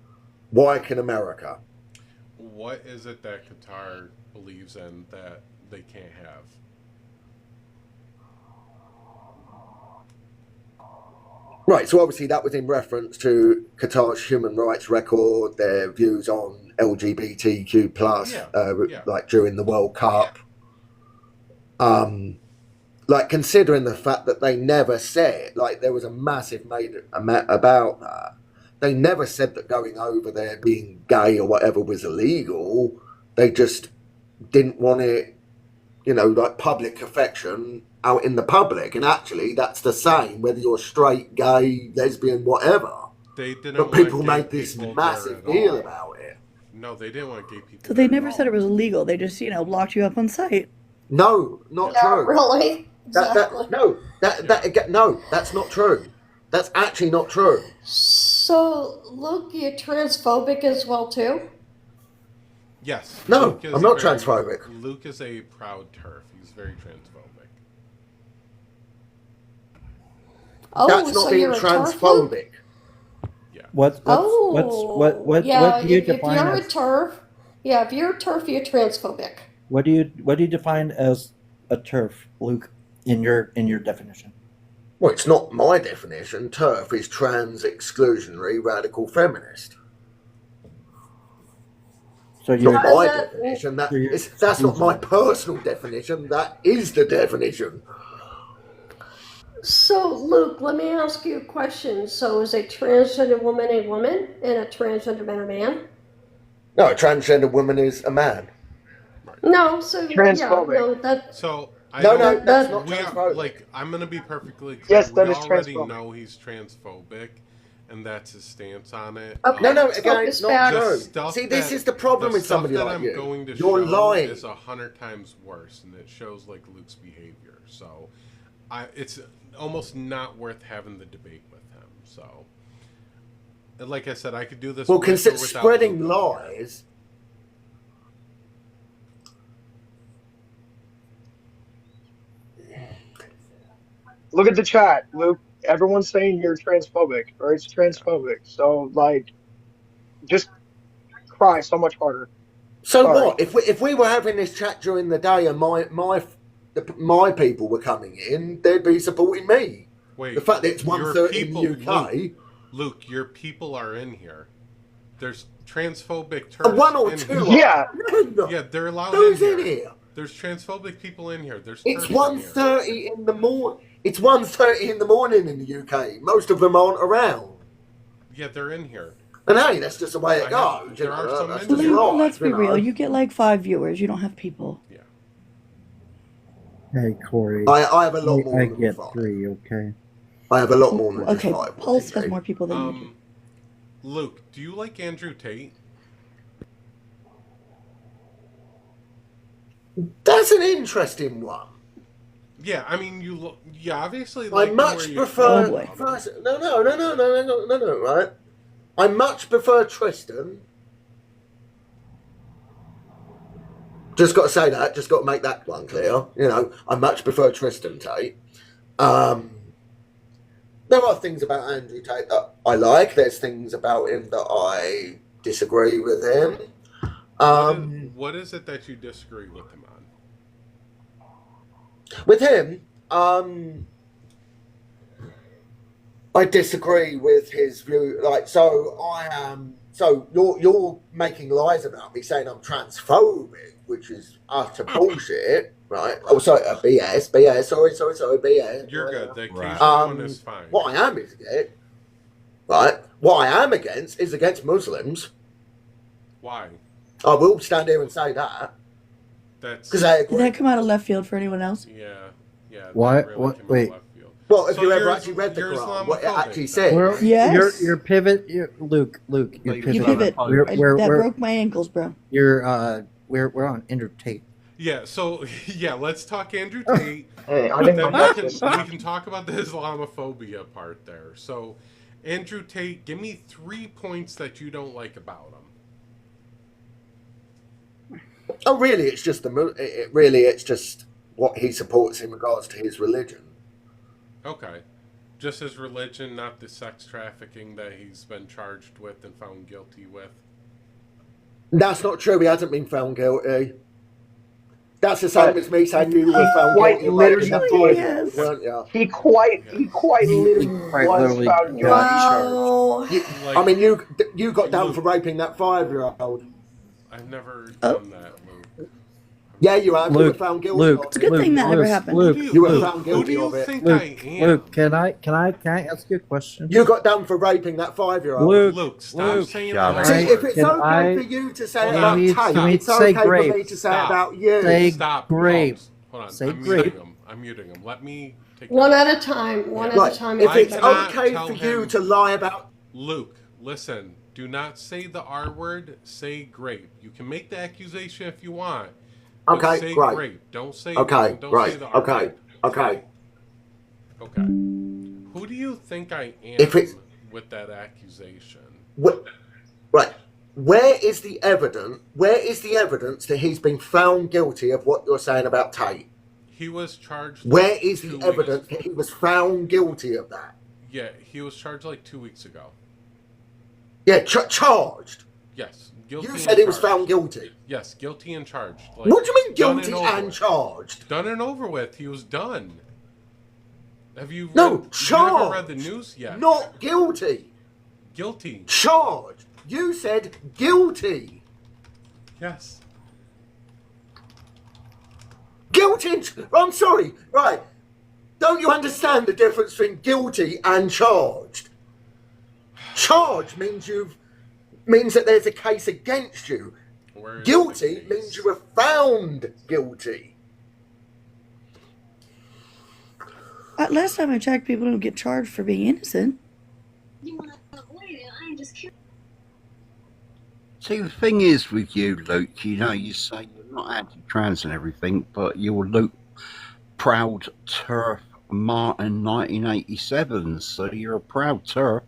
why can America? What is it that Qatar believes in that they can't have? Right, so obviously that was in reference to Qatar's human rights record, their views on LGBTQ+, like during the World Cup. Like, considering the fact that they never said, like, there was a massive about that. They never said that going over there being gay or whatever was illegal. They just didn't want it, you know, like public affection out in the public. And actually, that's the same, whether you're straight, gay, lesbian, whatever. They didn't but people made this massive deal about it. No, they didn't want gay people. So they never said it was illegal. They just, locked you up on site. No, not true. Really? Exactly. No, that's not true. That's actually not true. So, Luke, you're transphobic as well, too? Yes. No, I'm not transphobic. Luke is a proud TERF. He's very transphobic. Oh, that's not so being you're transphobic. Yeah. What do you define if you're as? a TERF, if you're a TERF, you're transphobic. What do you define as a TERF, Luke, in your definition? Well, it's not my definition. TERF is trans exclusionary radical feminist. So It's you're not my definition. That's not my personal definition. That is the definition. So, Luke, let me ask you a question. So, is a transgender woman a woman and a transgender man a man? No, a transgender woman is a man. No, so Transphobic. yeah, no, that. So I No, know no, that's not we are, transphobic. like, I'm gonna be perfectly clear. Yes, that we is already transphobic. know he's transphobic, and that's his stance on it. Okay, No, let's again, focus it's not back. true. Stuff See, this that- is the problem the with somebody stuff that like I'm you. going to You're show lying. is 100 times worse, and it shows like Luke's behavior. So, it's almost not worth having the debate with him. So, and like I said, I could do this. Well, with or without spreading Luke. lies. Look at the chat, Luke. Everyone's saying you're transphobic, or it's transphobic. So, like, just cry so much harder. So Sorry. what? If we were having this chat during the day and my people were coming in, they'd be supporting me. Wait, The fact that it's your 1:30 in the people- UK. Luke, your people are in here. There's transphobic A Turks one or in two. here. Yeah. No. Yeah, they're allowed Who's in in here. here? There's transphobic people in here. There's It's Turks in here. 1:30 in the morning. It's 1:30 in the morning in the UK. Most of them aren't around. Yeah, they're in here. And hey, that's just the way it I know. goes. There are some that's in just here. life, Let's be you know. real. You get like 5 viewers. You don't have people. Hey, Corey. I have a lot more I than get 5. 3, okay? I have a lot more than just Okay, 5. Pulse has more people than you do. Luke, do you like Andrew Tate? That's an interesting one. Yeah, I mean, you obviously I like him much where you prefer. from. No, right? I much prefer Tristan. Just got to say that. Just got to make that one clear. You know, I much prefer Tristan Tate. There are things about Andrew Tate that I like. There's things about him that I disagree with him. What is it that you disagree with him on? With him, I disagree with his view. Like, so you're making lies about me, saying I'm transphobic, which is utter bullshit, right? Oh, sorry, BS. Sorry, BS. You're good. The accused one is fine. What I am is against, right? What I am against is against Muslims. Why? I will stand here and say that. That's because I Did agree. that come out of left field for anyone else? Yeah. What? that really What? came out of Wait. left field. Well, if So you ever you're- actually read the you're Quran, what it Islamophobic, actually though. says. Well, Yes. Your pivot, Luke, your You pivot. pivot. We're That broke my ankles, bro. we're on Andrew Tate. Yeah, so yeah, let's talk Andrew Tate. Hey, I but didn't then know we that. can talk about the Islamophobia part there. So, Andrew Tate, give me 3 points that you don't like about him. Oh, really? It's just it's just what he supports in regards to his religion. Okay. Just his religion, not the sex trafficking that he's been charged with and found guilty with. That's not true. He hasn't been found guilty. That's the same as me saying you were found Quite guilty of literally raping that was. boy, weren't you? He quite literally was found guilty. Wow. Like, I mean, you got down for raping that 5-year-old. I've never Oh. done that, Luke. Yeah, you have. You were Luke, found guilty. Luke, of It's a it. good thing that never Luke, happened. Luke, You were Luke, found Who do guilty you of it. think Luke, I am? Luke, can I ask you a question? You got down for raping that 5-year-old. Luke, Stop Luke, saying shut that. up. See, if it's Can okay I- for you to say Hold about on. Tate, Can we it's say okay for grape? me to say Stop. about you. Say Stop. grape. Hold on. Say I'm grape. muting him. I'm muting him. Let me take One at a time. One at a Right, time. if I it's cannot okay tell for you him- to lie about... Luke, listen. Do not say the R word. Say grape. You can make the accusation if you want. but Okay, say great. grape. Don't say. Okay, don't right, Say the R okay, word. okay. Okay. Who do you think I am If it's- with that accusation? Right. Where is the evidence? Where is the evidence that he's been found guilty of what you're saying about Tate? He was charged. Where like is 2 the weeks evidence ago. that he was found guilty of that? Yeah, he was charged like 2 weeks ago. Yeah, charged. Yes, guilty. You and said he was charged. found guilty. Yes, guilty and charged. What do you mean done guilty over and with. charged? Done and over with. He was done. Have you No, read, charged. you never read the news yet? Not guilty. Guilty. Charged. You said guilty. Yes. Guilty. I'm sorry. Right. Don't you understand the difference between guilty and charged? Charged means that there's a case against you. Guilty means you were found guilty. Last time I checked, people don't get charged for being innocent. See, the thing is with you, Luke, you know, you say you're not anti-trans and everything, but you're Luke Proud Turf Martin 1987, so you're a proud turf.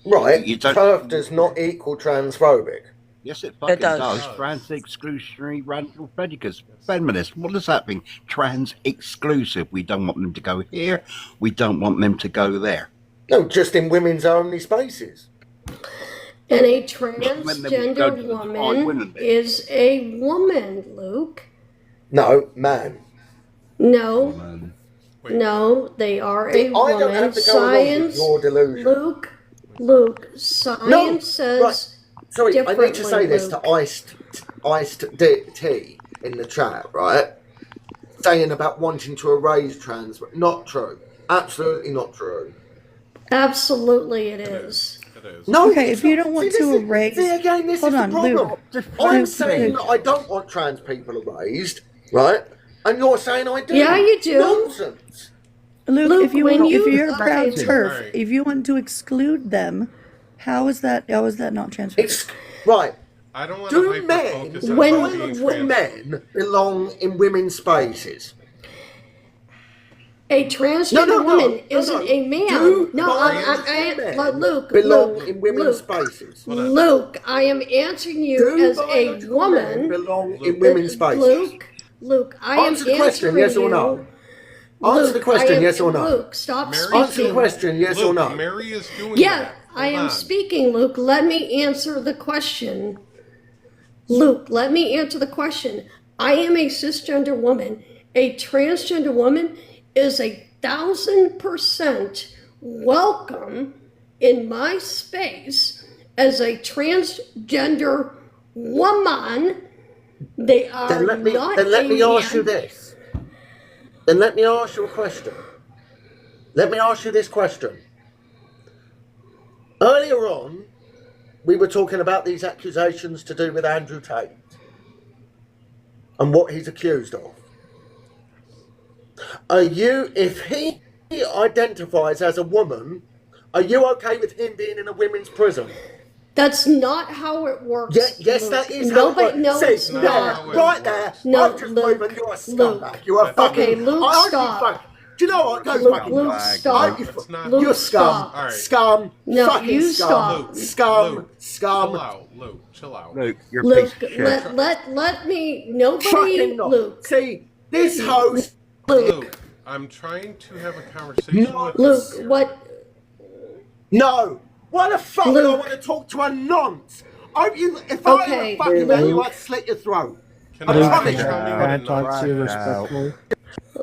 Right, You don't- turf does not equal transphobic. Yes, it fucking does. does. Trans exclusionary radical prejudice. Feminist. What does that mean? Trans exclusive. We don't want them to go here. We don't want them to go there. No, just in women's only spaces. And a When they would go transgender to the woman women bit. is a woman, Luke. No, man. No. No, they are a I don't woman. have to go along with Science, your delusion. Luke, science says right. Sorry, I need to say differently, this to Iced T in the chat, right? Saying about wanting to erase trans, not true. Absolutely not true. Absolutely it is. No, Okay, if you don't want to erase, See, again, this hold is on, the problem. Luke. I'm Luke, saying Luke. that I don't want trans people erased, right? And you're saying I do. Yeah, you do. Nonsense. Luke, if when you're a okay. proud turf, Alright. if you want to exclude them, how is that not transphobic? Right. I don't want to Do hyper-focus on men, being when men belong in women's spaces? A transgender woman isn't a man. Do Luke, belong Luke, in women's Luke, spaces? Luke, I am answering you as a woman. Belong in women's spaces? Luke, I am Answer the question, answering yes or you. no. Answer the question, yes or no. Luke, stop Mary's speaking. Answer the question, yes or no. Mary is doing Yeah, that. I Hold am on. speaking, Luke. Let me answer the question. Luke, let me answer the question. I am a cisgender woman. A transgender woman is 1,000% welcome in my space as a transgender woman. They are Then let me not ask you this. Then let me ask you a question. Let me ask you this question. Earlier on, we were talking about these accusations to do with Andrew Tate and what he's accused of. Are you, if he identifies as a woman, are you okay with him being in a women's prison? That's not how it works. Yes, Luke. that is no, how it works. but no, See, it's there, not. right there. No, I've just Luke, proven you're a Luke. scumbag. You're a fucking. Okay, Luke, I hope stop. You do you know what? Go Luke, fucking. Luke, stop. You're Luke, scum. stop. All right. Scum. No, fucking you scum. stop. Scum. Luke, Scum. Chill out, Luke. Chill out. Luke, you're a Luke, piece of shit. let me. Nobody. Fucking not. Luke. See, this host. Luke, I'm trying to have a conversation with Luke, you. what? No. Why the fuck would I Luke. want to talk to a nonce? If Okay, I were fucking man, you, Luke. I'd slit your throat. Can I I promise you. tell me Can what I a talk to you nonce is? respectfully?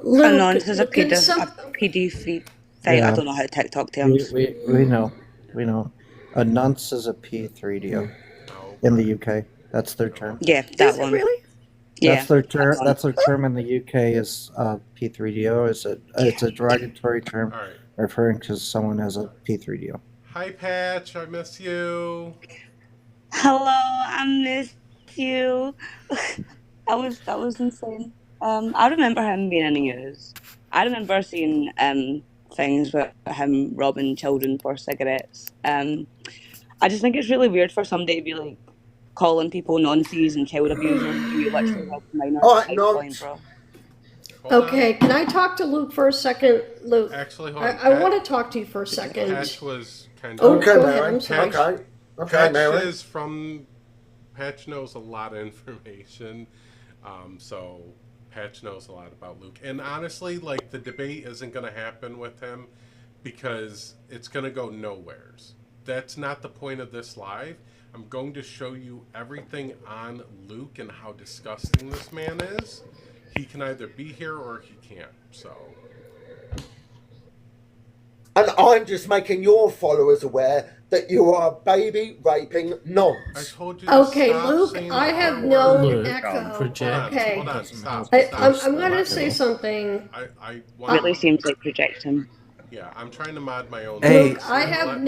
Luke, A nonce is a can PD, some- a PD-free thing. Yeah. I don't know how TikTok terms. We know. A nonce is a P3DO in the UK. That's their term. Yeah, that one. Really? Yeah. That's their term. That's their term in the UK is P3DO. It's a derogatory term All right. referring to someone as a P3DO. Hi, Patch. I miss you. Hello, I missed you. that was insane. I remember him being in the news. I remember seeing things with him robbing children for cigarettes. I just think it's really weird for somebody to be like calling people nonces and child abusers. You literally robbed minors. Alright, Like, nonce. bro. Hold Okay, can I talk to Luke for a second? Luke, Actually, hold on. I want to talk to you for a second. Patch was kind Oh, of. Okay, go ahead, Mary. I'm sorry. Okay. Okay, Patch Mary. is from. Patch knows a lot of information, so Patch knows a lot about Luke. And honestly, like, the debate isn't going to happen with him because it's going to go nowheres. That's not the point of this live. I'm going to show you everything on Luke and how disgusting this man is. He can either be here or he can't. So And I'm just making your followers aware that you are baby raping nonce. I told you. Okay, Luke, I have known Luke, Echo. project. Okay, Hold on, stop. I'm going to say something. I Really seems like projecting. Yeah, I'm trying to mod my own. Hey. Luke, I have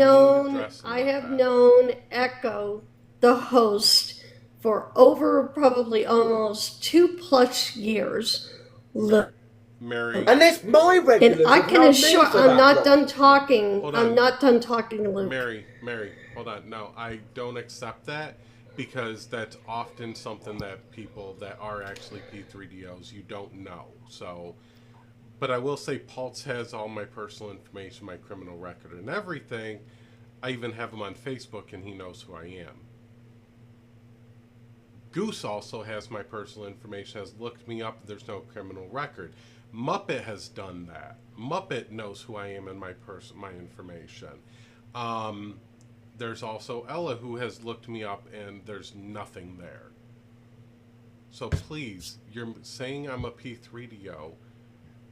known Echo, the host, for over probably almost 2+ years. Look. Mary. And it's my regulars. And I can assure, I'm not done talking. Hold I'm on. not done talking to Luke. Mary, hold on. No, I don't accept that because that's often something that people that are actually P3DOs you don't know. So, but I will say Pulse has all my personal information, my criminal record and everything. I even have him on Facebook and he knows who I am. Goose also has my personal information, has looked me up, there's no criminal record. Muppet has done that. Muppet knows who I am and my information. There's also Ella who has looked me up and there's nothing there. So please, you're saying I'm a P3DO.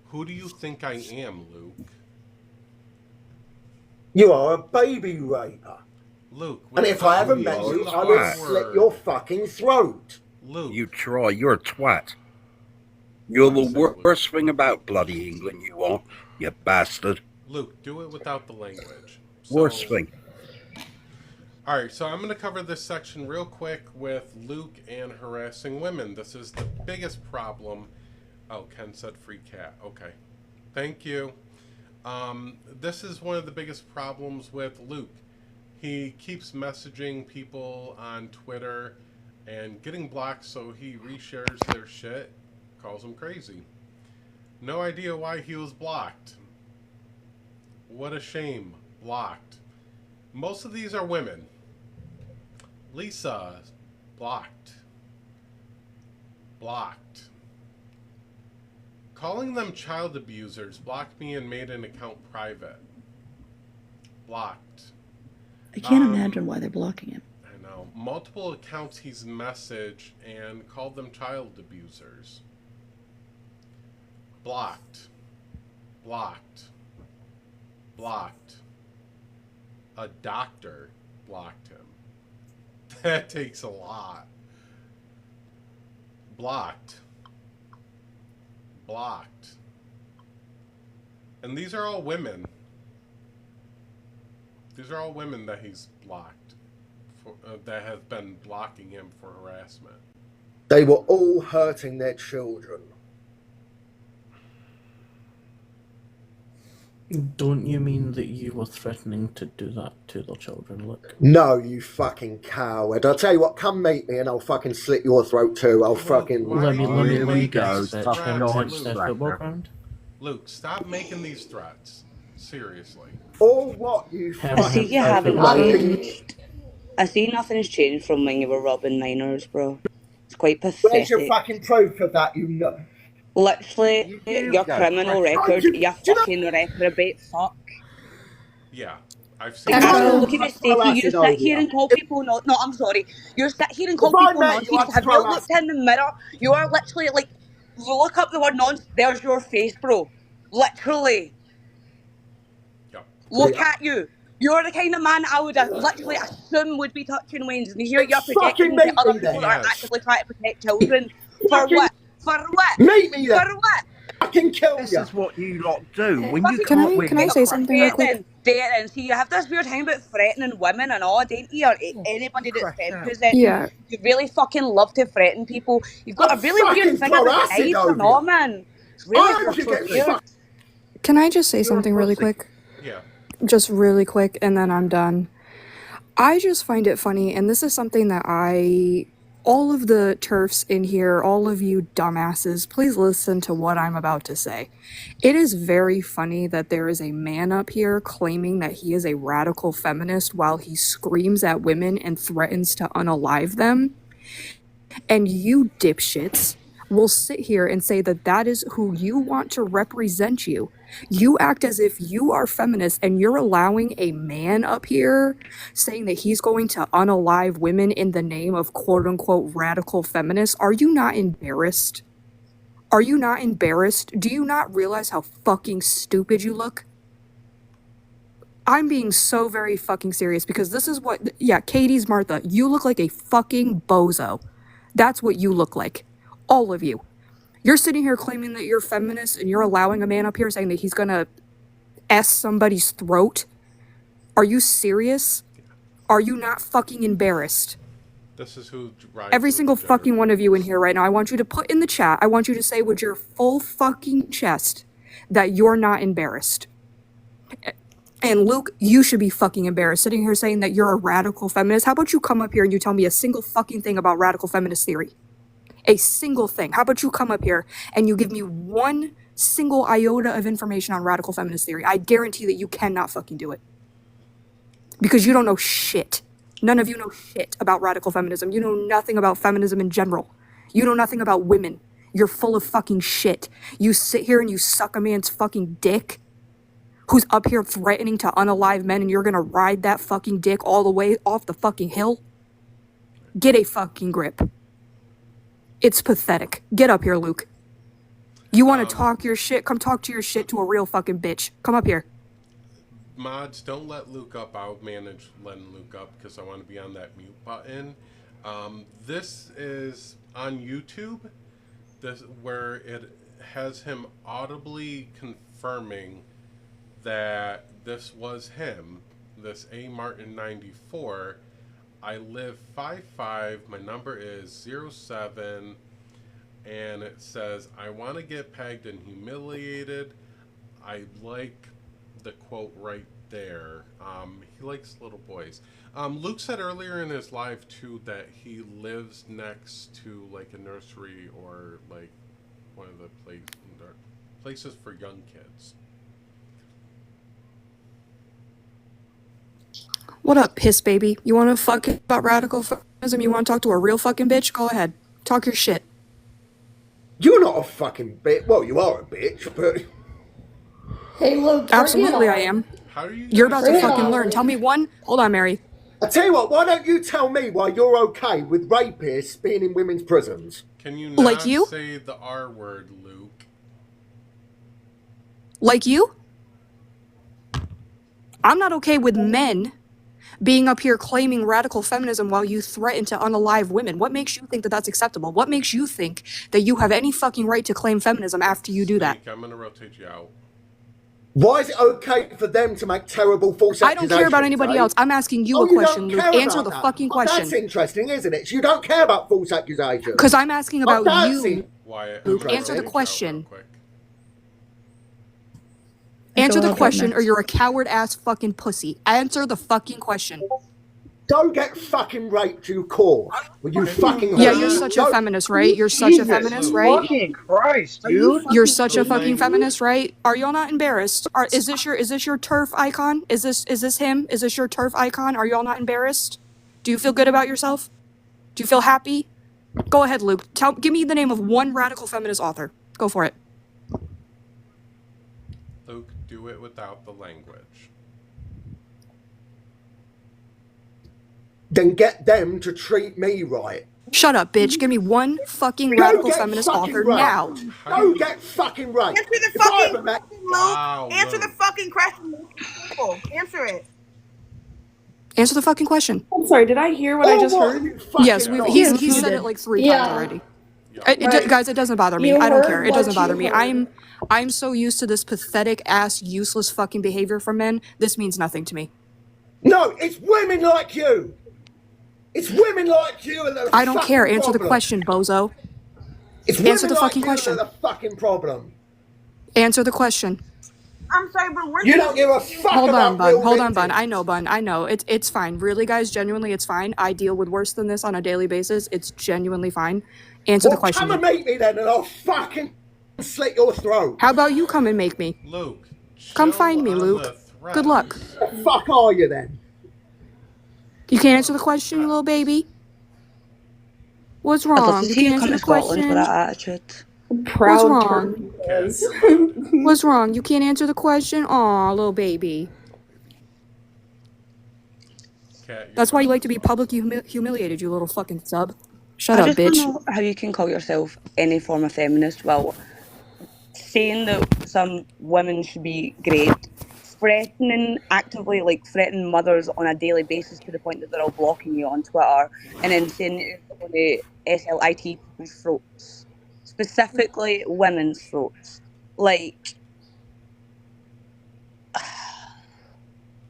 Who do you think I am, Luke? You are a baby raper. Luke. And if I ever met you, I would slit your fucking throat. Luke. You try. You're a twat. You're the worst thing about bloody England, you are, you bastard. Luke, do it without the language. Worst thing. Alright, so I'm going to cover this section real quick with Luke and harassing women. This is the biggest problem. Oh, Ken said free cat. Okay. Thank you. This is one of the biggest problems with Luke. He keeps messaging people on Twitter and getting blocked, so he reshares their shit. Calls him crazy. No idea why he was blocked. What a shame. Blocked. Most of these are women. Lisa, blocked. Blocked. Calling them child abusers, blocked me and made an account private. Blocked. I can't imagine why they're blocking him. I know. Multiple accounts he's messaged and called them child abusers. Blocked. Blocked. Blocked. A doctor blocked him. That takes a lot. Blocked. Blocked. And these are all women. These are all women that he's blocked. That have been blocking him for harassment. They were all hurting their children. Don't you mean that you were threatening to do that to the children, Luke? No, you fucking coward. I'll tell you what, come meet me and I'll fucking slit your throat too. I'll fucking... Let me go. football ground. Luke, stop making these threats. Seriously. Or what, you I see you haven't changed. I see nothing's changed from when you were robbing minors, bro. It's quite pathetic. Where's your fucking proof of that, you know? Literally, your criminal record, you fucking reprobate fuck. Yeah, I've seen Look at this, Stacey. You sit here and call people no, I'm sorry. You sit here and call people nonsense. Have you looked in the mirror? You are literally like, look up the word nonsense, there's your face, bro. Literally. Yep. Look at you. You're the kind of man I would literally assume would be touching Wayne's, and here you're projecting to other people that are actively trying to protect children. For what? For what? Meet me there. For what? I can kill you. This is what you lot do. When you Can I say something real quick? And see, you have this weird thing about threatening women and all, don't you? Or anybody that's representing. Yeah. You really fucking love to threaten people. You've got a really weird thing about the eyes and all, man. It's really weird. Can I just say something really quick? Yeah. Just really quick, and then I'm done. I just find it funny, and this is something that all of the TERFs in here, all of you dumbasses, please listen to what I'm about to say. It is very funny that there is a man up here claiming that he is a radical feminist while he screams at women and threatens to unalive them. And you dipshits will sit here and say that that is who you want to represent you. You act as if you are feminist and you're allowing a man up here saying that he's going to unalive women in the name of quote unquote radical feminists. Are you not embarrassed? Are you not embarrassed? Do you not realize how fucking stupid you look? I'm being so very fucking serious because this is what, yeah, Katie's Martha, you look like a fucking bozo. That's what you look like. All of you. You're sitting here claiming that you're feminist and you're allowing a man up here saying that he's gonna S somebody's throat. Are you serious? Are you not fucking embarrassed? This is who Every single fucking one of you in here right now, I want you to put in the chat, I want you to say with your full fucking chest that you're not embarrassed. And Luke, you should be fucking embarrassed sitting here saying that you're a radical feminist. How about you come up here and you tell me a single fucking thing about radical feminist theory? A single thing. How about you come up here and you give me one single iota of information on radical feminist theory? I guarantee that you cannot fucking do it. Because you don't know shit. None of you know shit about radical feminism. You know nothing about feminism in general. You know nothing about women. You're full of fucking shit. You sit here and you suck a man's fucking dick who's up here threatening to unalive men and you're gonna ride that fucking dick all the way off the fucking hill? Get a fucking grip. It's pathetic. Get up here, Luke. You wanna talk your shit? Come talk to your shit to a real fucking bitch. Come up here. Mods, don't let Luke up. I'll manage letting Luke up because I want to be on that mute button. This is on YouTube, where it has him audibly confirming that this was him, this A. Martin 94. I live 5'5", my number is 07, and it says, I want to get pegged and humiliated. I like the quote right there. He likes little boys. Luke said earlier in his live too that he lives next to like a nursery or like one of the places for young kids. What up, piss baby? You wanna fuck about radical feminism? You wanna talk to a real fucking bitch? Go ahead. Talk your shit. You're not a fucking bitch. Well, you are a bitch, but... Hey, Luke, Absolutely I am. You're about to fucking learn. Tell me one. Hold on, Mary. I tell you what, why don't you tell me why you're okay with rapists being in women's prisons? Can you not Like you? say the R word, Luke? Like you? I'm not okay with men being up here claiming radical feminism while you threaten to unalive women. What makes you think that that's acceptable? What makes you think that you have any fucking right to claim feminism after you do that? I'm gonna rotate you out. Why is it okay for them to make terrible false I accusations? don't care about anybody else. I'm asking you a question, Luke. Answer the fucking question. That's interesting, isn't it? So you don't care about false accusations. Because I'm asking about you, Wyatt, Luke. Answer the question. quick. Answer the question or you're a coward ass fucking pussy. Answer the fucking question. Don't get fucking raped, you core. Will you fucking... Yeah, you're such a feminist, right? You're such a feminist, right? Fucking Christ, dude. You're such a fucking feminist, right? Are y'all not embarrassed? Is this your turf icon? Is this him? Is this your turf icon? Are y'all not embarrassed? Do you feel good about yourself? Do you feel happy? Go ahead, Luke. Give me the name of one radical feminist author. Go for it. Luke, do it without the language. Then get them to treat me right. Shut up, bitch. Give me one fucking radical feminist author now. Don't get fucking right. Answer the fucking question, Luke. Answer the fucking question. Answer it. Answer the fucking question. I'm sorry, did I hear what I just heard? Yes, he said it like 3 times already. Guys, it doesn't bother me. I don't care. It doesn't bother me. I'm so used to this pathetic ass, useless fucking behavior from men. This means nothing to me. No, it's women like you. It's women like you and I don't care. Answer the question, bozo. Answer the fucking question. The fucking problem. Answer the question. I'm sorry, but we're... You don't give a fuck Hold on, about Bun. real Hold on, victims. Bun. I know, Bun. I know. It's fine. Really, guys, genuinely, it's fine. I deal with worse than this on a daily basis. It's genuinely fine. Answer the question. Come and meet me then and I'll fucking slit your throat. How about you come and make me? Luke. Come find me, Luke. Good luck. The fuck are you then? You can't answer the question, you little baby? What's wrong? You can't answer the question? attitude. What's wrong? What's wrong? You can't answer the question? Aw, little baby. That's why you like to be publicly humiliated, you little fucking sub. Shut up, bitch. I just don't know how you can call yourself any form of feminist while saying that some women should be raped, actively like threatening mothers on a daily basis to the point that they're all blocking you on Twitter, and then saying that you're going to SLIT people's throats, specifically women's throats. Like,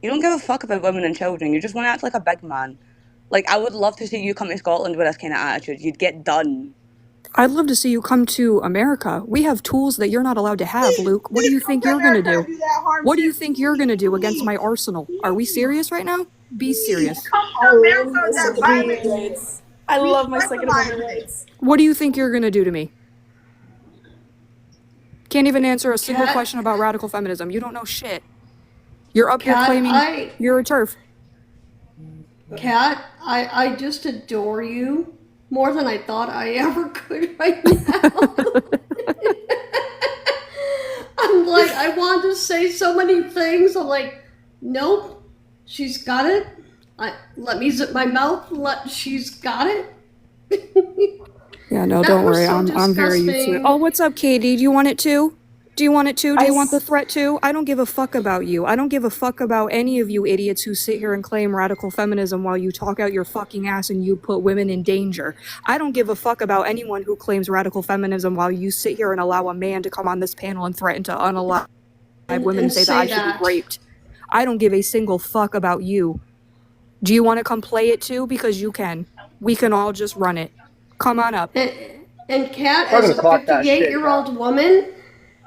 you don't give a fuck about women and children. You just want to act like a big man. Like, I would love to see you come to Scotland with this kind of attitude. You'd get done. I'd love to see you come to America. We have tools that you're not allowed to have, Luke. What do you think you're gonna do? What do you think you're gonna do against my arsenal? Are we serious right now? Be serious. I love my Second Amendment rights. What do you think you're gonna do to me? Can't even answer a single question about radical feminism. You don't know shit. You're up here claiming you're a TERF. Kat, I just adore you more than I thought I ever could right now. I'm like, I want to say so many things. I'm like, nope, she's got it. Let me zip my mouth. She's got it. Yeah, no, don't worry. I'm very used to it. Oh, what's up, Katie? Do you want it too? Do you want it too? Do you want the threat too? I don't give a fuck about you. I don't give a fuck about any of you idiots who sit here and claim radical feminism while you talk out your fucking ass and you put women in danger. I don't give a fuck about anyone who claims radical feminism while you sit here and allow a man to come on this panel and threaten to unalive women and say that I should be raped. I don't give a single fuck about you. Do you want to come play it too? Because you can. We can all just run it. Come on up. And Kat, as a 58-year-old woman,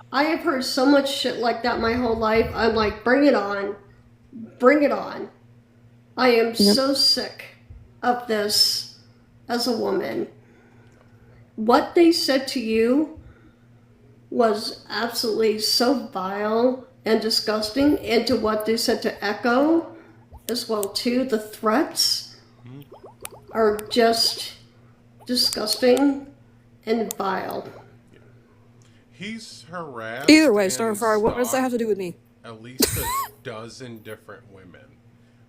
I have heard so much shit like that my whole life. I'm like, bring it on. Bring it on. I am so sick of this as a woman. What they said to you was absolutely so vile and disgusting, and to what they said to Echo as well too. The threats are just disgusting and vile. He's harassed. Either way, Starfire, what does that have to do with me? At least a dozen different women.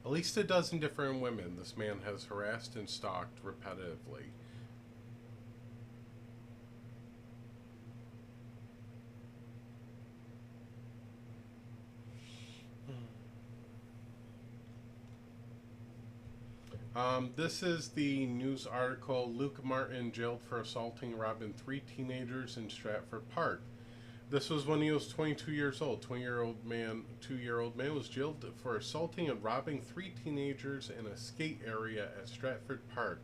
At least a dozen different women this man has harassed and stalked repetitively. This is the news article. Luke Martin jailed for assaulting and robbing 3 teenagers in Stratford Park. This was when he was 22 years old. 2-year-old man was jailed for assaulting and robbing 3 teenagers in a skate area at Stratford Park.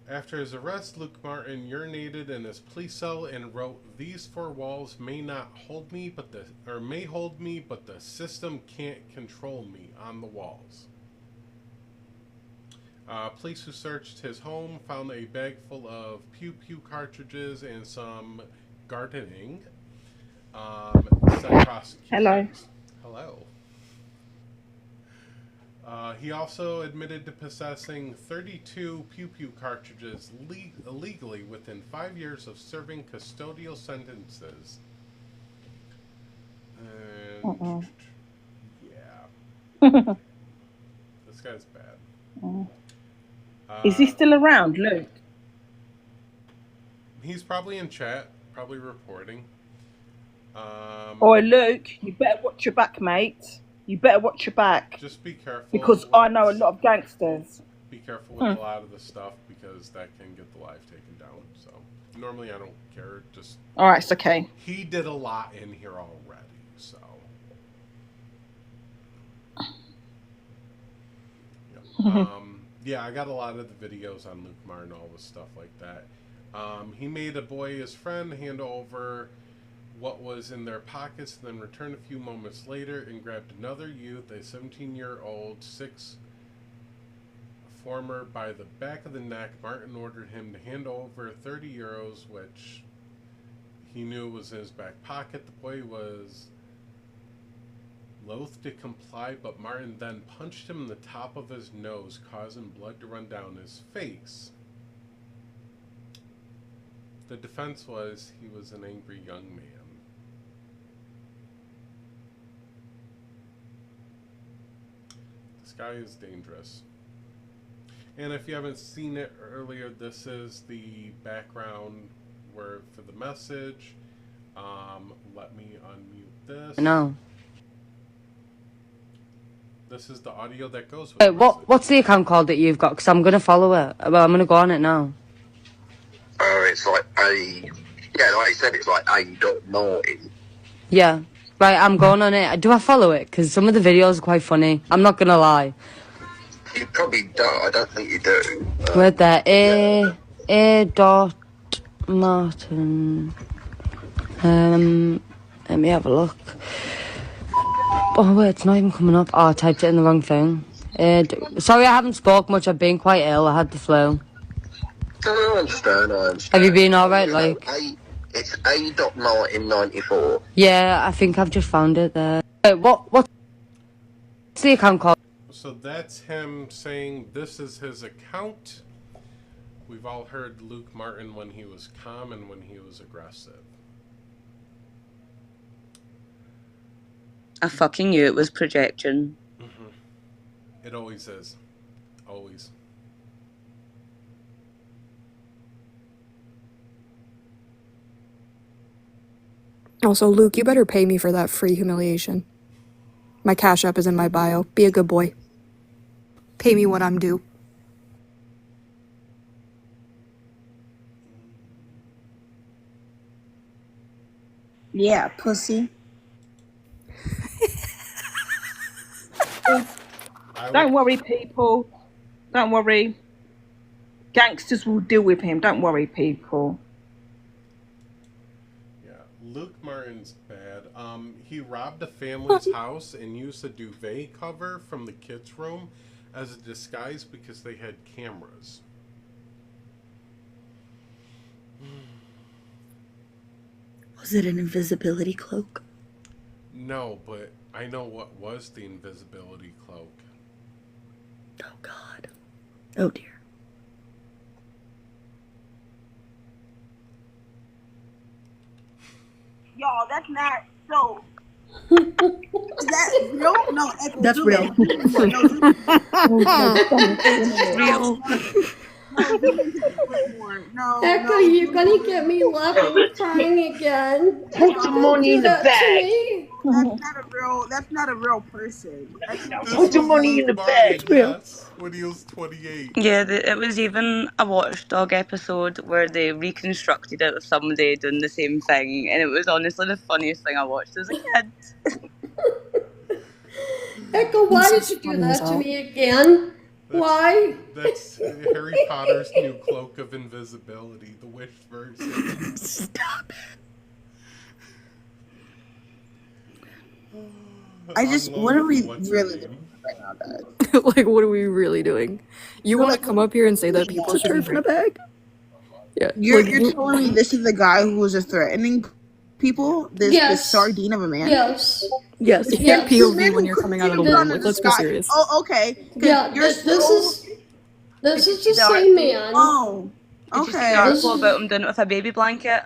After his arrest, Luke Martin urinated in his police cell and wrote, "These 4 walls may not hold me, but may hold me, but the system can't control me," on the walls. Police who searched his home found a bag full of pew-pew cartridges and some gardening. Hello. Hello. He also admitted to possessing 32 pew-pew cartridges illegally within 5 years of serving custodial sentences. And yeah. This guy's bad. Is he still around, Luke? He's probably in chat, probably reporting. Oi, Luke, you better watch your back, mate. You better watch your back. Just be careful. Because I know a lot of gangsters. Be careful with a lot of the stuff, because that can get the live taken down. So normally I don't care. Just alright, it's okay. He did a lot in here already, so. Yeah. Yeah, I got a lot of the videos on Luke Martin, all this stuff like that. He made a boy his friend hand over what was in their pockets, then returned a few moments later and grabbed another youth, a 17-year-old sixth former, by the back of the neck. Martin ordered him to hand over 30 euros, which he knew was in his back pocket. The boy was loath to comply, but Martin then punched him in the top of his nose, causing blood to run down his face. The defense was he was an angry young man. This guy is dangerous. And if you haven't seen it earlier, this is the background for the message. Let me unmute this. No. this is the audio that goes with Wait, what's the account called that you've got? Because I'm gonna follow it. Well, I'm gonna go on it now. It's like like I said, it's like A.Martin. Yeah. Right, I'm going on it. Do I follow it? Because some of the videos are quite funny. I'm not gonna lie. You probably don't. I don't think you do. Where's that? A. Dot Martin. Let me have a look. Oh wait, it's not even coming up. Oh, I typed it in the wrong thing. Sorry, I haven't spoke much. I've been quite ill. I had the flu. I understand. Have you been alright? Like, It's A.Martin94. yeah, I think I've just found it there. Wait, what's the account called? So that's him saying this is his account. We've all heard Luke Martin when he was calm and when he was aggressive. I fucking knew it was projection. It always is. Always. Also, Luke, you better pay me for that free humiliation. My Cash App is in my bio. Be a good boy. Pay me what I'm due. Yeah, pussy. Don't worry, people. Don't worry. Gangsters will deal with him. Don't worry, people. Luke Martin's bad. He robbed a family's house and used a duvet cover from the kids' room as a disguise because they had cameras. Was it an invisibility cloak? No, but I know what was the invisibility cloak. Oh God. Oh dear. Y'all, that's not so. Is that real? No, Echo, That's do real. it. Real. No, Echo, you're gonna get me laughing and crying again. Put some money in the Don't do that to bag. me. That's not a real person. Put your money in the bag. Yes, when he was 28. Yeah, it was even a Watchdog episode where they reconstructed it with somebody doing the same thing, and it was honestly the funniest thing I watched as a kid. Echo, why did you do that to me again? Why? That's Harry Potter's new cloak of invisibility, the wish version. Stop it. I just, what are we really doing right now, guys? Like, what are we really doing? You want to come up here and say that people should turf in a bag? Yeah. You're telling me this is the guy who was just threatening people? This sardine of a man? Yes. Yes. You can't POV when you're coming out of the womb. Like, let's be serious. Oh, okay. Yeah, this is the same man. Oh, Did you see okay. the article about him doing it with a baby blanket?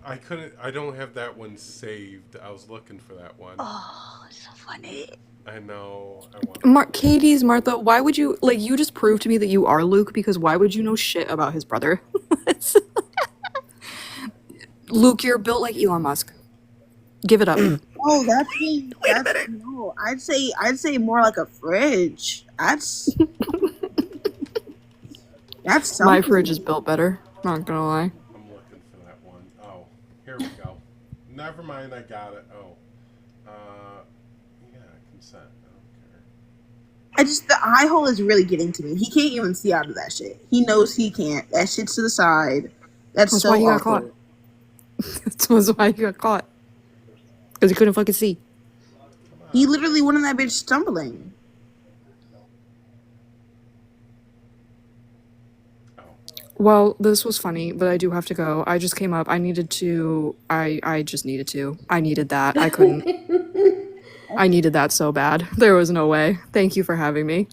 I don't have that one saved. I was looking for that one. Oh, it's so funny. I know. I want Katie's Martha, why would you, like, you just proved to me that you are Luke, because why would you know shit about his brother? Luke, you're built like Elon Musk. Give it up. Oh, that's me. No, I'd say more like a fridge. That's something. My fridge is built better. Not gonna lie. I'm looking for that one. Oh, here we go. Never mind, I got it. Oh. Yeah, consent. I don't care. The eye hole is really getting to me. He can't even see out of that shit. He knows he can't. That shit's to the side. That's so why he got awkward. caught. That's why he got caught. Because he couldn't fucking see. He literally went in that bitch stumbling. Well, this was funny, but I do have to go. I just came up. I needed to. I just needed to. I needed that. I couldn't. I needed that so bad. There was no way. Thank you for having me.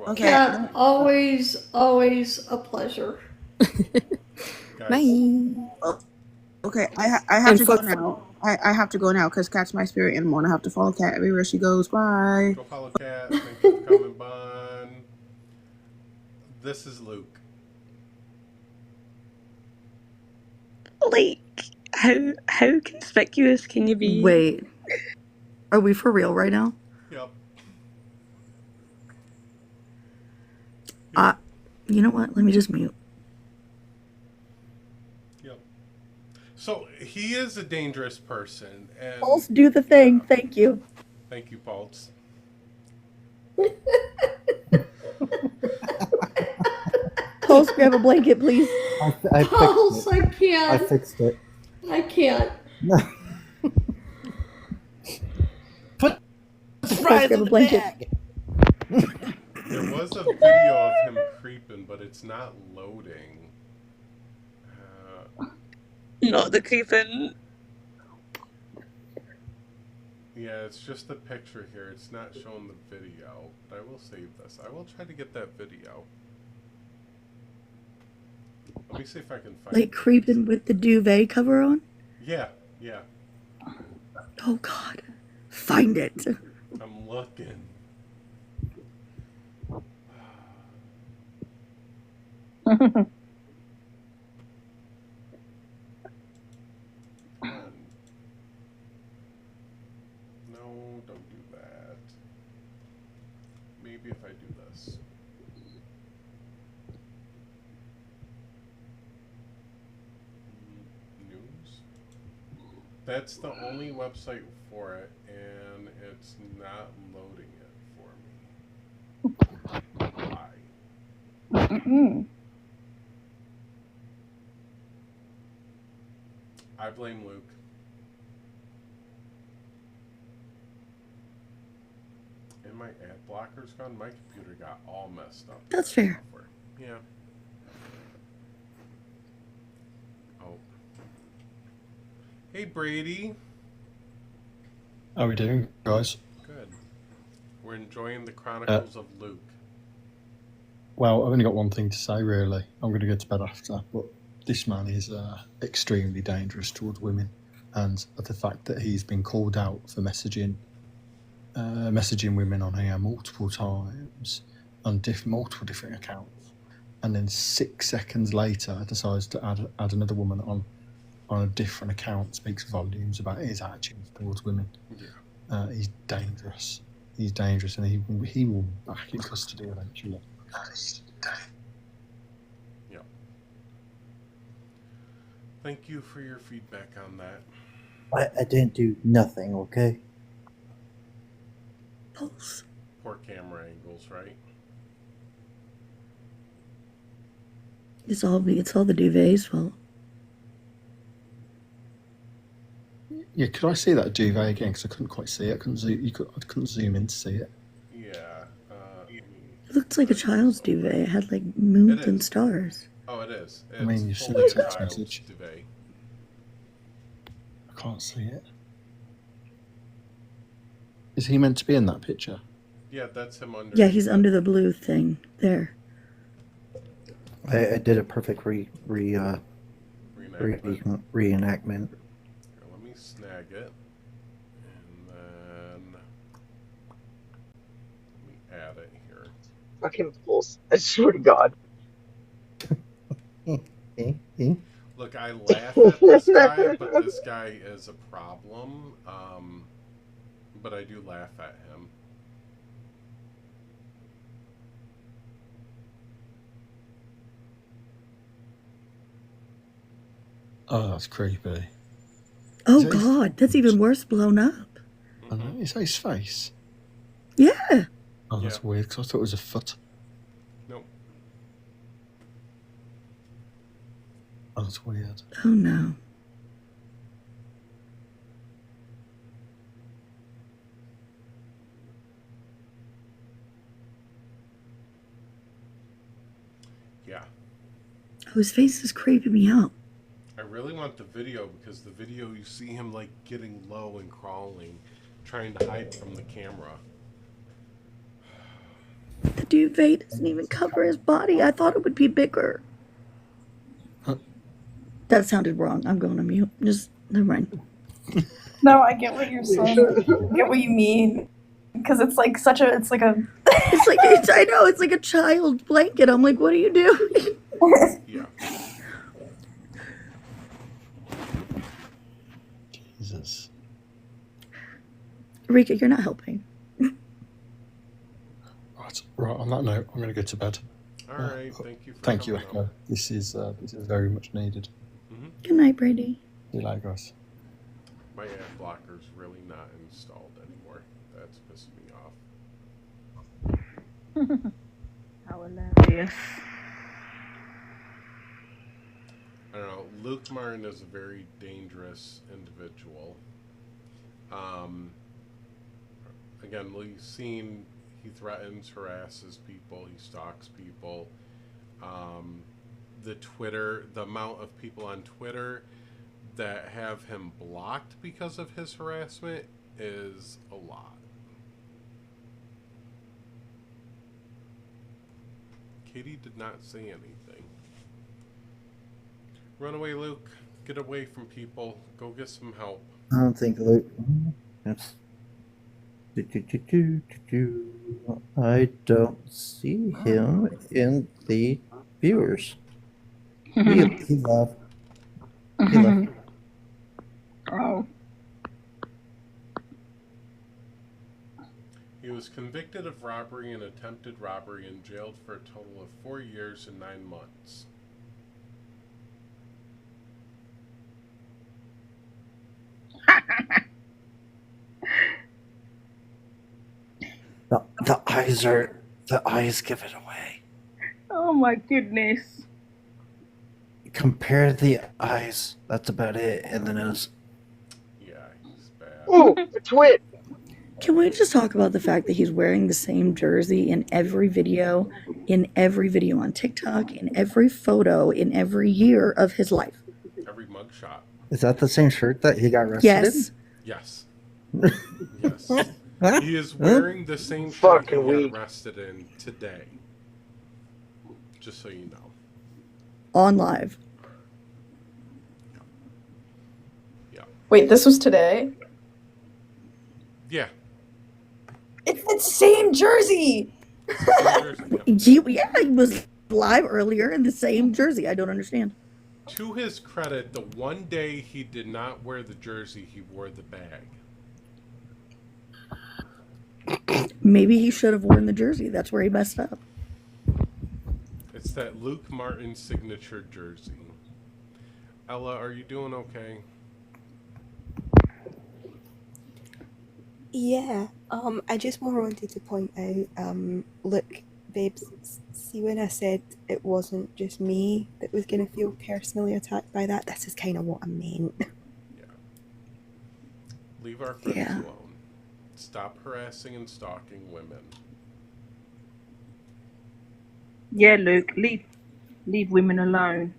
Okay. Kat, always a pleasure. Bye. Okay, I have to go now. I have to go now because Kat's my spirit animal and I have to follow Kat everywhere she goes. Bye. Go follow Kat. Thank you for coming, Bun. This is Luke. Like, how conspicuous can you be? Wait. Are we for real right now? Yep. You know what? Let me just mute. Yep. So he is a dangerous person, and Pulse, do the thing. Thank you. thank you, Pulse. Pulse, grab a blanket, please. I Pulse, fixed it. I can't. I fixed it. I can't. Put Pulse, grab a blanket. There was a video of him creeping, but it's not loading. Not the creeping. Yeah, it's just a picture here. It's not showing the video. But I will save this. I will try to get that video. Let me see if I can find Like it. creeping with the duvet cover on? Yeah, yeah. Oh, God. Find it. I'm looking. No, don't do that. Maybe if I do this. News? That's the only website for it, and it's not loading it for me. Why? I blame Luke. And my ad blocker's gone. My computer got all messed up. That's fair. Yeah. Oh. Hey, Brady. How are we doing, guys? Good. We're enjoying the Chronicles of Luke. Well, I've only got one thing to say, really. I'm going to go to bed after, but this man is extremely dangerous towards women, and the fact that he's been called out for messaging women on here multiple times on multiple different accounts, and then 6 seconds later decides to add another woman on a different account speaks volumes about his attitudes towards women. Yeah. He's dangerous. He's dangerous, and he will back in custody eventually. Yeah. Thank you for your feedback on that. I didn't do nothing, okay? Pulse. Poor camera angles, right? It's all the duvet's fault. Yeah, could I see that duvet again? Because I couldn't quite see it. I couldn't zoom in to see it. Yeah. It looked like a child's duvet. It had like moons and stars. Oh, it is. I mean, you've seen fully the text child's message. duvet. I can't see it. Is he meant to be in that picture? Yeah, that's him under. Yeah, he's under the blue thing. There. I did a perfect reenactment. Here, let me snag it. And then let me add it here. Fucking Pulse. I swear to God. Look, I laugh at this guy, but this guy is a problem. But I do laugh at him. Oh, that's creepy. Oh, God. That's even worse blown up. I know. Is that his face? Yeah. Oh, that's weird, because I thought it was a foot. Nope. Oh, that's weird. Oh, no. Yeah. Oh, his face is creeping me out. I really want the video because the video you see him like getting low and crawling, trying to hide from the camera. The duvet doesn't even cover his body. I thought it would be bigger. That sounded wrong. I'm going to mute. Just, never mind. No, I get what you're saying. I get what you mean. Because it's like such a, it's like a... I know, it's like a child blanket. I'm like, what are you doing? Yeah. Jesus. Rika, you're not helping. Right, on that note, I'm going to go to bed. All right, thank you for Thank you, coming Echo. up. This is very much needed. Good night, Brady. See you later, guys. My ad blocker's really not installed anymore. That's pissing me off. How hilarious. I don't know. Luke Martin is a very dangerous individual. Again, we've seen he threatens, harasses people, he stalks people. The amount of people on Twitter that have him blocked because of his harassment is a lot. Katie did not say anything. Run away, Luke. Get away from people. Go get some help. I don't think Luke. Yes. I don't see him in the viewers. He left. He left. Oh. He was convicted of robbery and attempted robbery and jailed for a total of 4 years and 9 months. The eyes give it away. Oh my goodness. Compare the eyes. That's about it. And the nose. Yeah, he's bad. Ooh, a twit. Can we just talk about the fact that he's wearing the same jersey in every video on TikTok, in every photo, in every year of his life? Every mugshot. Is that the same shirt that he got arrested Yes. Yes. Yes. He is wearing the same shirt he got arrested in today. Just so you know. On live. Wait, this was today? Yeah. It's the same jersey! He was live earlier in the same jersey. I don't understand. To his credit, the one day he did not wear the jersey, he wore the bag. Maybe he should have worn the jersey. That's where he messed up. It's that Luke Martin signature jersey. Ella, are you doing okay? Yeah, I just more wanted to point out, look, babes, see when I said it wasn't just me that was going to feel personally attacked by that, this is kind of what I meant. Leave our friends alone. Stop harassing and stalking women. Yeah, Luke, leave women alone.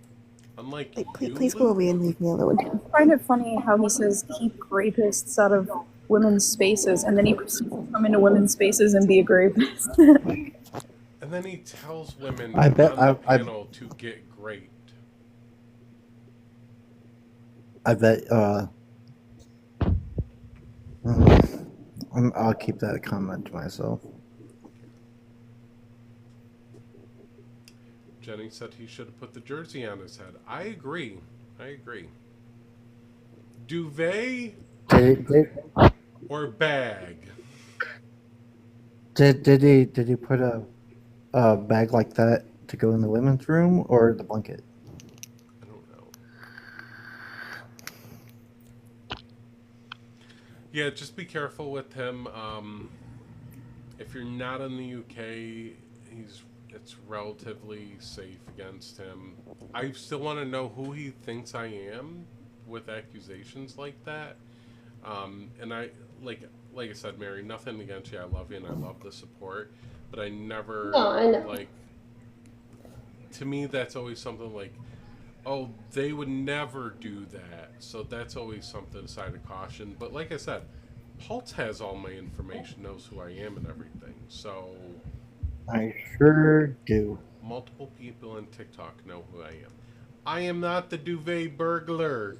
Unlike Please go away and leave me alone. I find it funny how he says keep rapists out of women's spaces, and then he proceeds to come into women's spaces and be a rapist. And then he tells women I bet on the panel to get raped. I bet, I'll keep that comment to myself. Jenny said he should have put the jersey on his head. I agree. Duvet or bag? Did he put a bag like that to go in the women's room or the blanket? I don't know. Yeah, just be careful with him. If you're not in the UK, it's relatively safe against him. I still want to know who he thinks I am with accusations like that. And I like I said, Mary, nothing against you. I love you and I love the support, but I never like. To me, that's always something like, oh, they would never do that. So that's always something a sign of caution. But like I said, Pulse has all my information, knows who I am and everything. So I sure do. multiple people on TikTok know who I am. I am not the duvet burglar.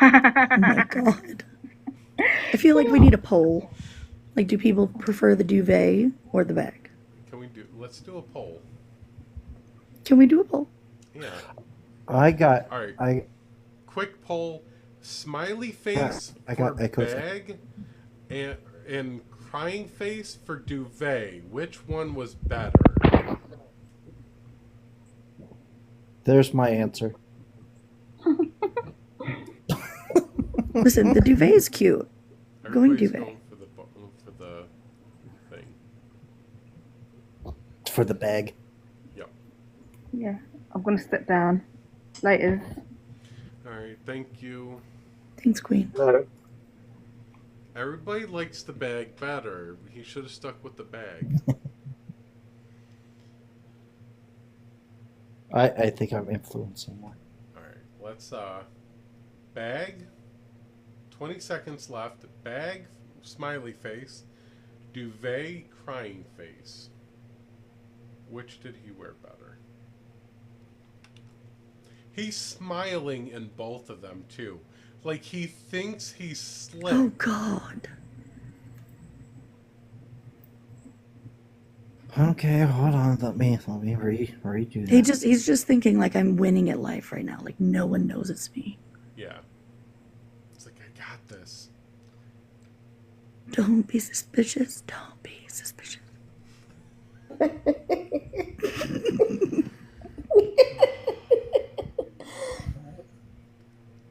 Oh my god. I feel like we need a poll. Like, do people prefer the duvet or the bag? Let's do a poll. Can we do a poll? Yeah. All right. Quick poll. Smiley face I for got echoes. bag and crying face for duvet. Which one was better? There's my answer. Listen, the duvet is cute. Going Everybody's duvet. going for the thing. For the bag. Yep. Yeah, I'm gonna step down. Later. All right. Thank you. Thanks, Queen. Everybody likes the bag better. He should have stuck with the bag. I think I'm influencing more. All right. Let's bag. 20 seconds left. Bag, smiley face. Duvet, crying face. Which did he wear better? He's smiling in both of them too. Like he thinks he's slick. Oh God. Okay, hold on. Let me redo that. He's just thinking like I'm winning at life right now. Like no one knows it's me. Yeah. It's like, I got this. Don't be suspicious. Don't be suspicious.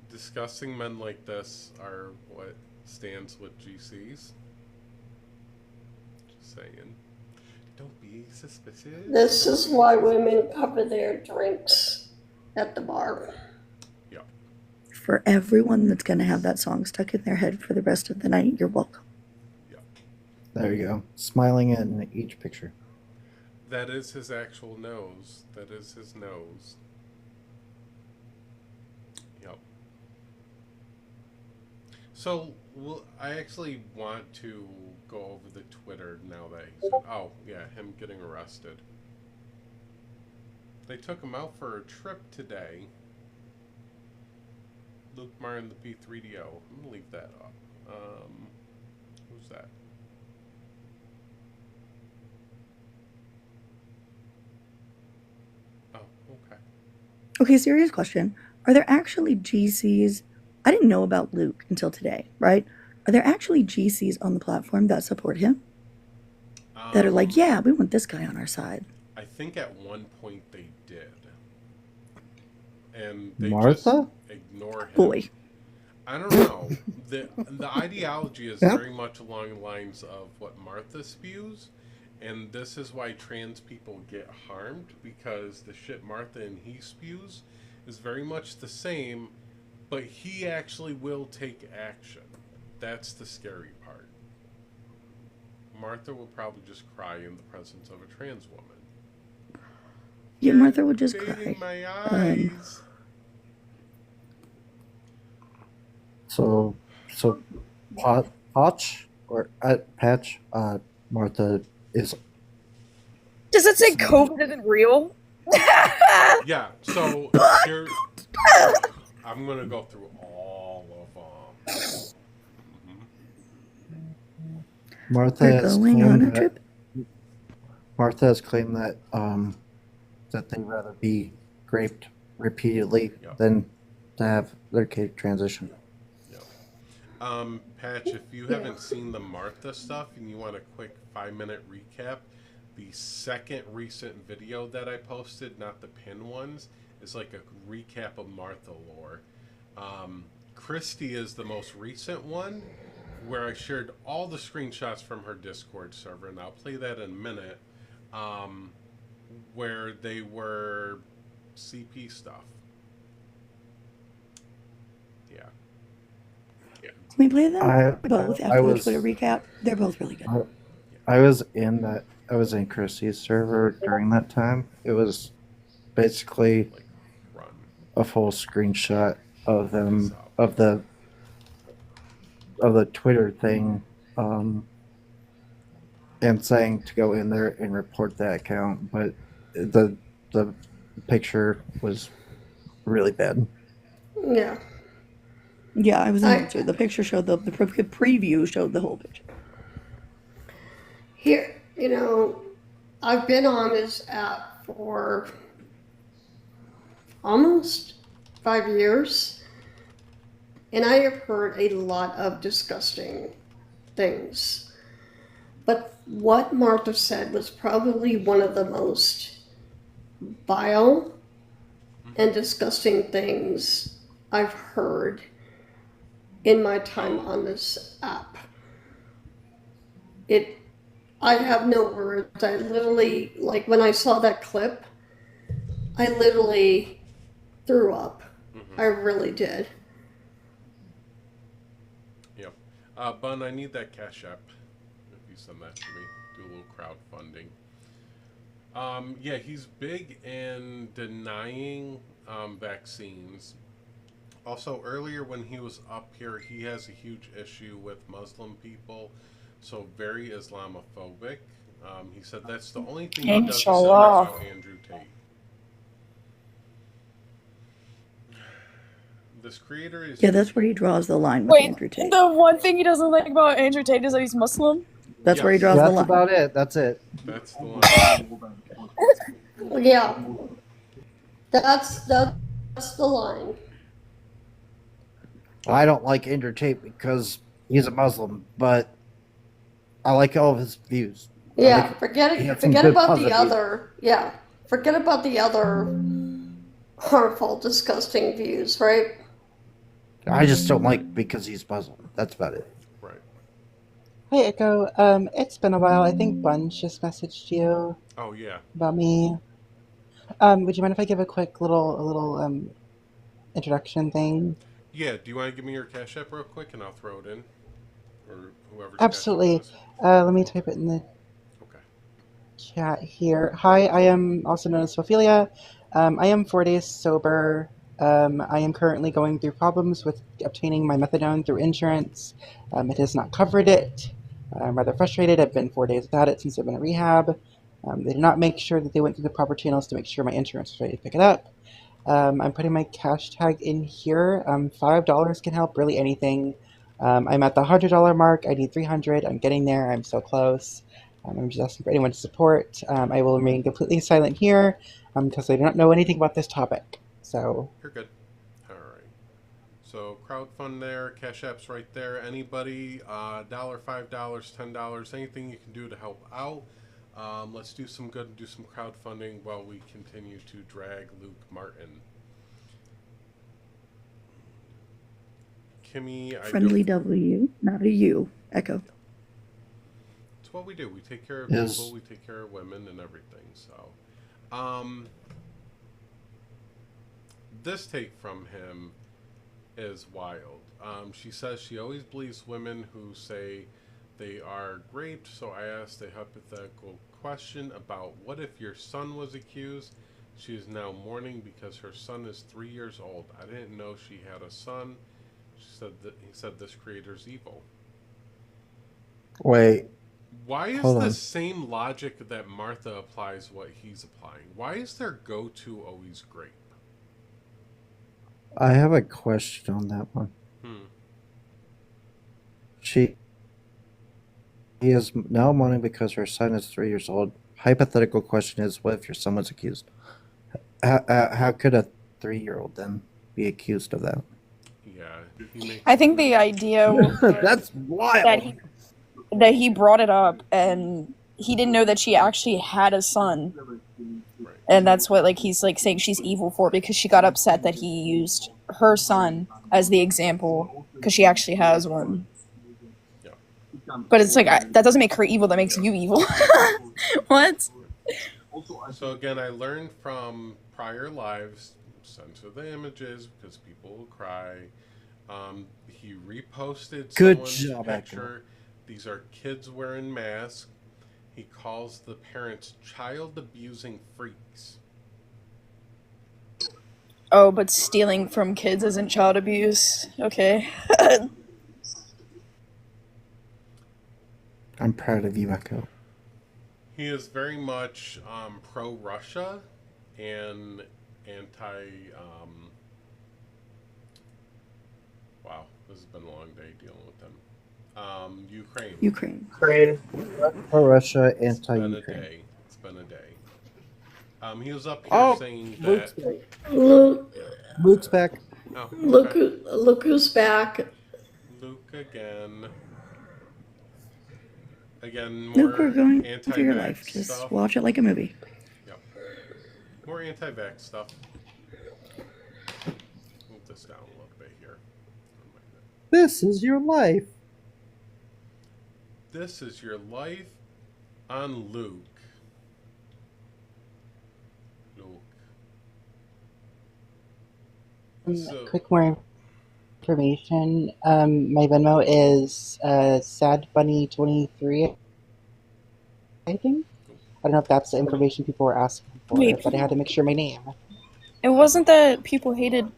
Disgusting men like this are what stands with GCs. Just saying. Don't be suspicious. This is why women cover their drinks at the bar. Yeah. For everyone that's gonna have that song stuck in their head for the rest of the night, you're welcome. There you go. Smiling in each picture. That is his actual nose. That is his nose. Yep. So, I actually want to go over the Twitter now that he's... Oh, yeah, him getting arrested. They took him out for a trip today. Luke Martin, the P3DO. I'm going to leave that up. Who's that? Oh, okay. Okay, serious question. Are there actually GCs? I didn't know about Luke until today, right? Are there actually GCs on the platform that support him? That are like, yeah, we want this guy on our side. I think at one point they did. And they Martha? just ignore him. Boy. I don't know. The ideology is very much along the lines of what Martha spews. And this is why trans people get harmed, because the shit Martha and he spews is very much the same, but he actually will take action. That's the scary part. Martha will probably just cry in the presence of a trans woman. Yeah, Martha would just Fading cry. my eyes. So Patch or Patch, Martha is. Does it say COVID isn't real? Yeah, so here, I'm going to go through all of them. Martha We're has going claimed on a that, trip. Martha has claimed that that they'd rather be raped repeatedly than to have their kid transition. Patch, if you haven't seen the Martha stuff and you want a quick 5-minute recap, the second recent video that I posted, not the pin ones, is like a recap of Martha lore. Christy is the most recent one, where I shared all the screenshots from her Discord server, and I'll play that in a minute, where they were CP stuff. Yeah. Can we play them both I after was- the Twitter recap? They're both really good. I was in Christie's server during that time. It was basically a full screenshot of them of the Twitter thing, and saying to go in there and report that account, but the picture was really bad. Yeah. Yeah, I was in there too. The picture showed the preview showed the whole picture. Here, you know, I've been on this app for almost 5 years, and I have heard a lot of disgusting things. But what Martha said was probably one of the most vile and disgusting things I've heard in my time on this app. I have no words. I literally, like, when I saw that clip, I literally threw up. I really did. Yep. Bun, I need that Cash App. If you send that to me, do a little crowdfunding. Yeah, he's big in denying vaccines. Also, earlier when he was up here, he has a huge issue with Muslim people, so very Islamophobic. He said that's the only thing he doesn't say about Andrew Tate. This creator is... Yeah, that's where he draws the line with Wait, Andrew Tate. the one thing he doesn't like about Andrew Tate is that he's Muslim? That's where he draws the line. That's about it. That's it. That's the line. Yeah. That's the line. I don't like Andrew Tate because he's a Muslim, but I like all of his views. Yeah, forget forget about the other. Yeah, forget about the other harmful, disgusting views, right? I just don't like because he's Muslim. That's about it. Right. Hey Echo, it's been a while. I think Bunch just messaged you. Oh yeah. About me. Would you mind if I give a quick little introduction thing? Yeah, do you want to give me your Cash App real quick and I'll throw it in? Or whoever's Absolutely. Let me type it in the chat here. Hi, I am also known as Ophelia. I am 4 days sober. I am currently going through problems with obtaining my methadone through insurance. It has not covered it. I'm rather frustrated. I've been 4 days without it since I've been in rehab. They did not make sure that they went through the proper channels to make sure my insurance was ready to pick it up. I'm putting my cash tag in here. $5 can help, really anything. I'm at the $100 mark. I need 300. I'm getting there. I'm so close. I'm just asking for anyone to support. I will remain completely silent here because I do not know anything about this topic. So You're good. All right. So crowdfund there, Cash App's right there. Anybody, $1, $5, $10, anything you can do to help out. Let's do some good and do some crowdfunding while we continue to drag Luke Martin. Kimmy, Friendly W, not a U. Echo. It's what we do. We take care of Yes. people, we take care of women and everything. So, this take from him is wild. She says she always believes women who say they are raped, so I asked a hypothetical question about what if your son was accused. She is now mourning because her son is 3 years old. I didn't know she had a son. She said that he said this creator's evil. Wait. Why is Hold the on. same logic that Martha applies what he's applying? Why is their go-to always grape? I have a question on that one. He is now mourning because her son is 3 years old. Hypothetical question is, what if your son was accused? How could a 3-year-old then be accused of that? Yeah. I think the idea That's wild. that he brought it up and he didn't know that she actually had a son. And that's what he's saying she's evil for, because she got upset that he used her son as the example because she actually has one. But it's that doesn't make her evil, that makes you evil. What? So again, I learned from prior lives, censor the images because people will cry. He reposted Good someone's job, picture. These are kids wearing masks. He calls the parents child-abusing freaks. Oh, but stealing from kids isn't child abuse. Okay. I'm proud of you, Echo. He is very much pro-Russia and anti... wow, this has been a long day dealing with them. Ukraine. Ukraine. Pro Russia, It's been a anti-Ukraine. day. It's been a day. He was up here saying Luke's that... back. Luke's back. Oh, Luke is back. Luke again. Again, more Luke, we're going anti-vax through your life. Just stuff. watch it like a movie. Yep. More anti-vax stuff. this down a little bit here. This is your life. This is your life on Luke. So, Quick more information. My Venmo is Sad Bunny 23. I think. I don't know if that's the information people were asking for, Wait. but I had to make sure my name. It wasn't that people hated.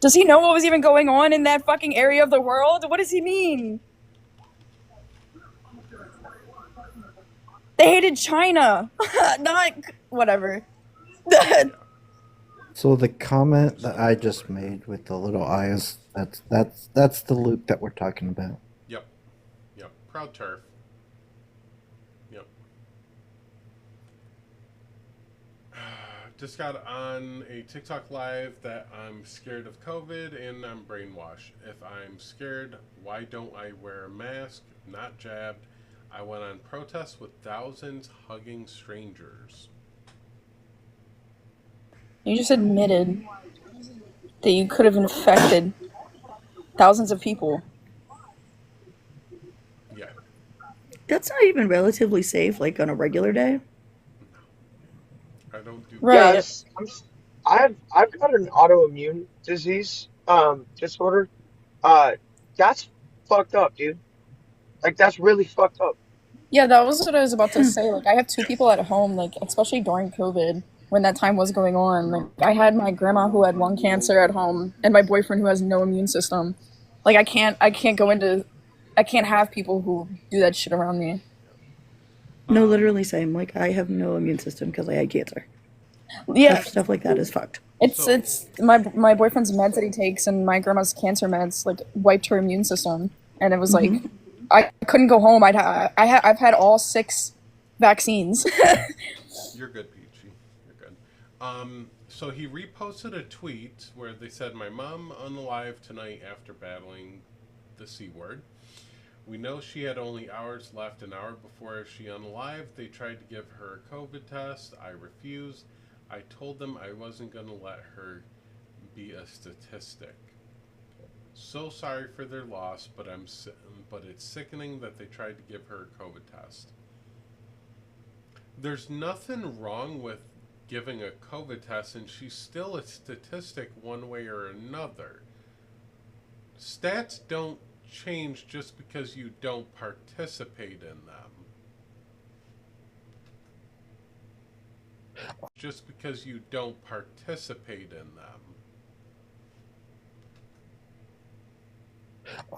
Does he know what was even going on in that fucking area of the world? What does he mean? They hated China. Not whatever. So the comment that I just made with the little eyes, that's the Luke that we're talking about. Yep. Proud turf. Yep. Just got on a TikTok live that I'm scared of COVID and I'm brainwashed. If I'm scared, why don't I wear a mask? Not jabbed. I went on protests with thousands hugging strangers. You just admitted that you could have infected thousands of people. Yeah. That's not even relatively safe, like on a regular day. I don't do Right. Yes, I've got an autoimmune disease disorder. That's fucked up, dude. Like that's really fucked up. Yeah, that was what I was about to say. Like, I have 2 people at home, like, especially during COVID, when that time was going on. Like, I had my grandma who had lung cancer at home, and my boyfriend who has no immune system. Like, I can't have people who do that shit around me. No, literally same. Like I have no immune system because I had cancer. Yeah. Stuff like that is fucked. It's my boyfriend's meds that he takes and my grandma's cancer meds like wiped her immune system, and it was like I couldn't go home. I've had all 6 vaccines. You're good, Peachy. You're good. So he reposted a tweet where they said, "My mom unalive tonight after battling the C word. We know she had only hours left. An hour before she unalived, they tried to give her a COVID test. I refused. I told them I wasn't going to let her be a statistic. So sorry for their loss, but it's sickening that they tried to give her a COVID test." There's nothing wrong with giving a COVID test, and she's still a statistic one way or another. Stats don't change just because you don't participate in them. Just because you don't participate in them.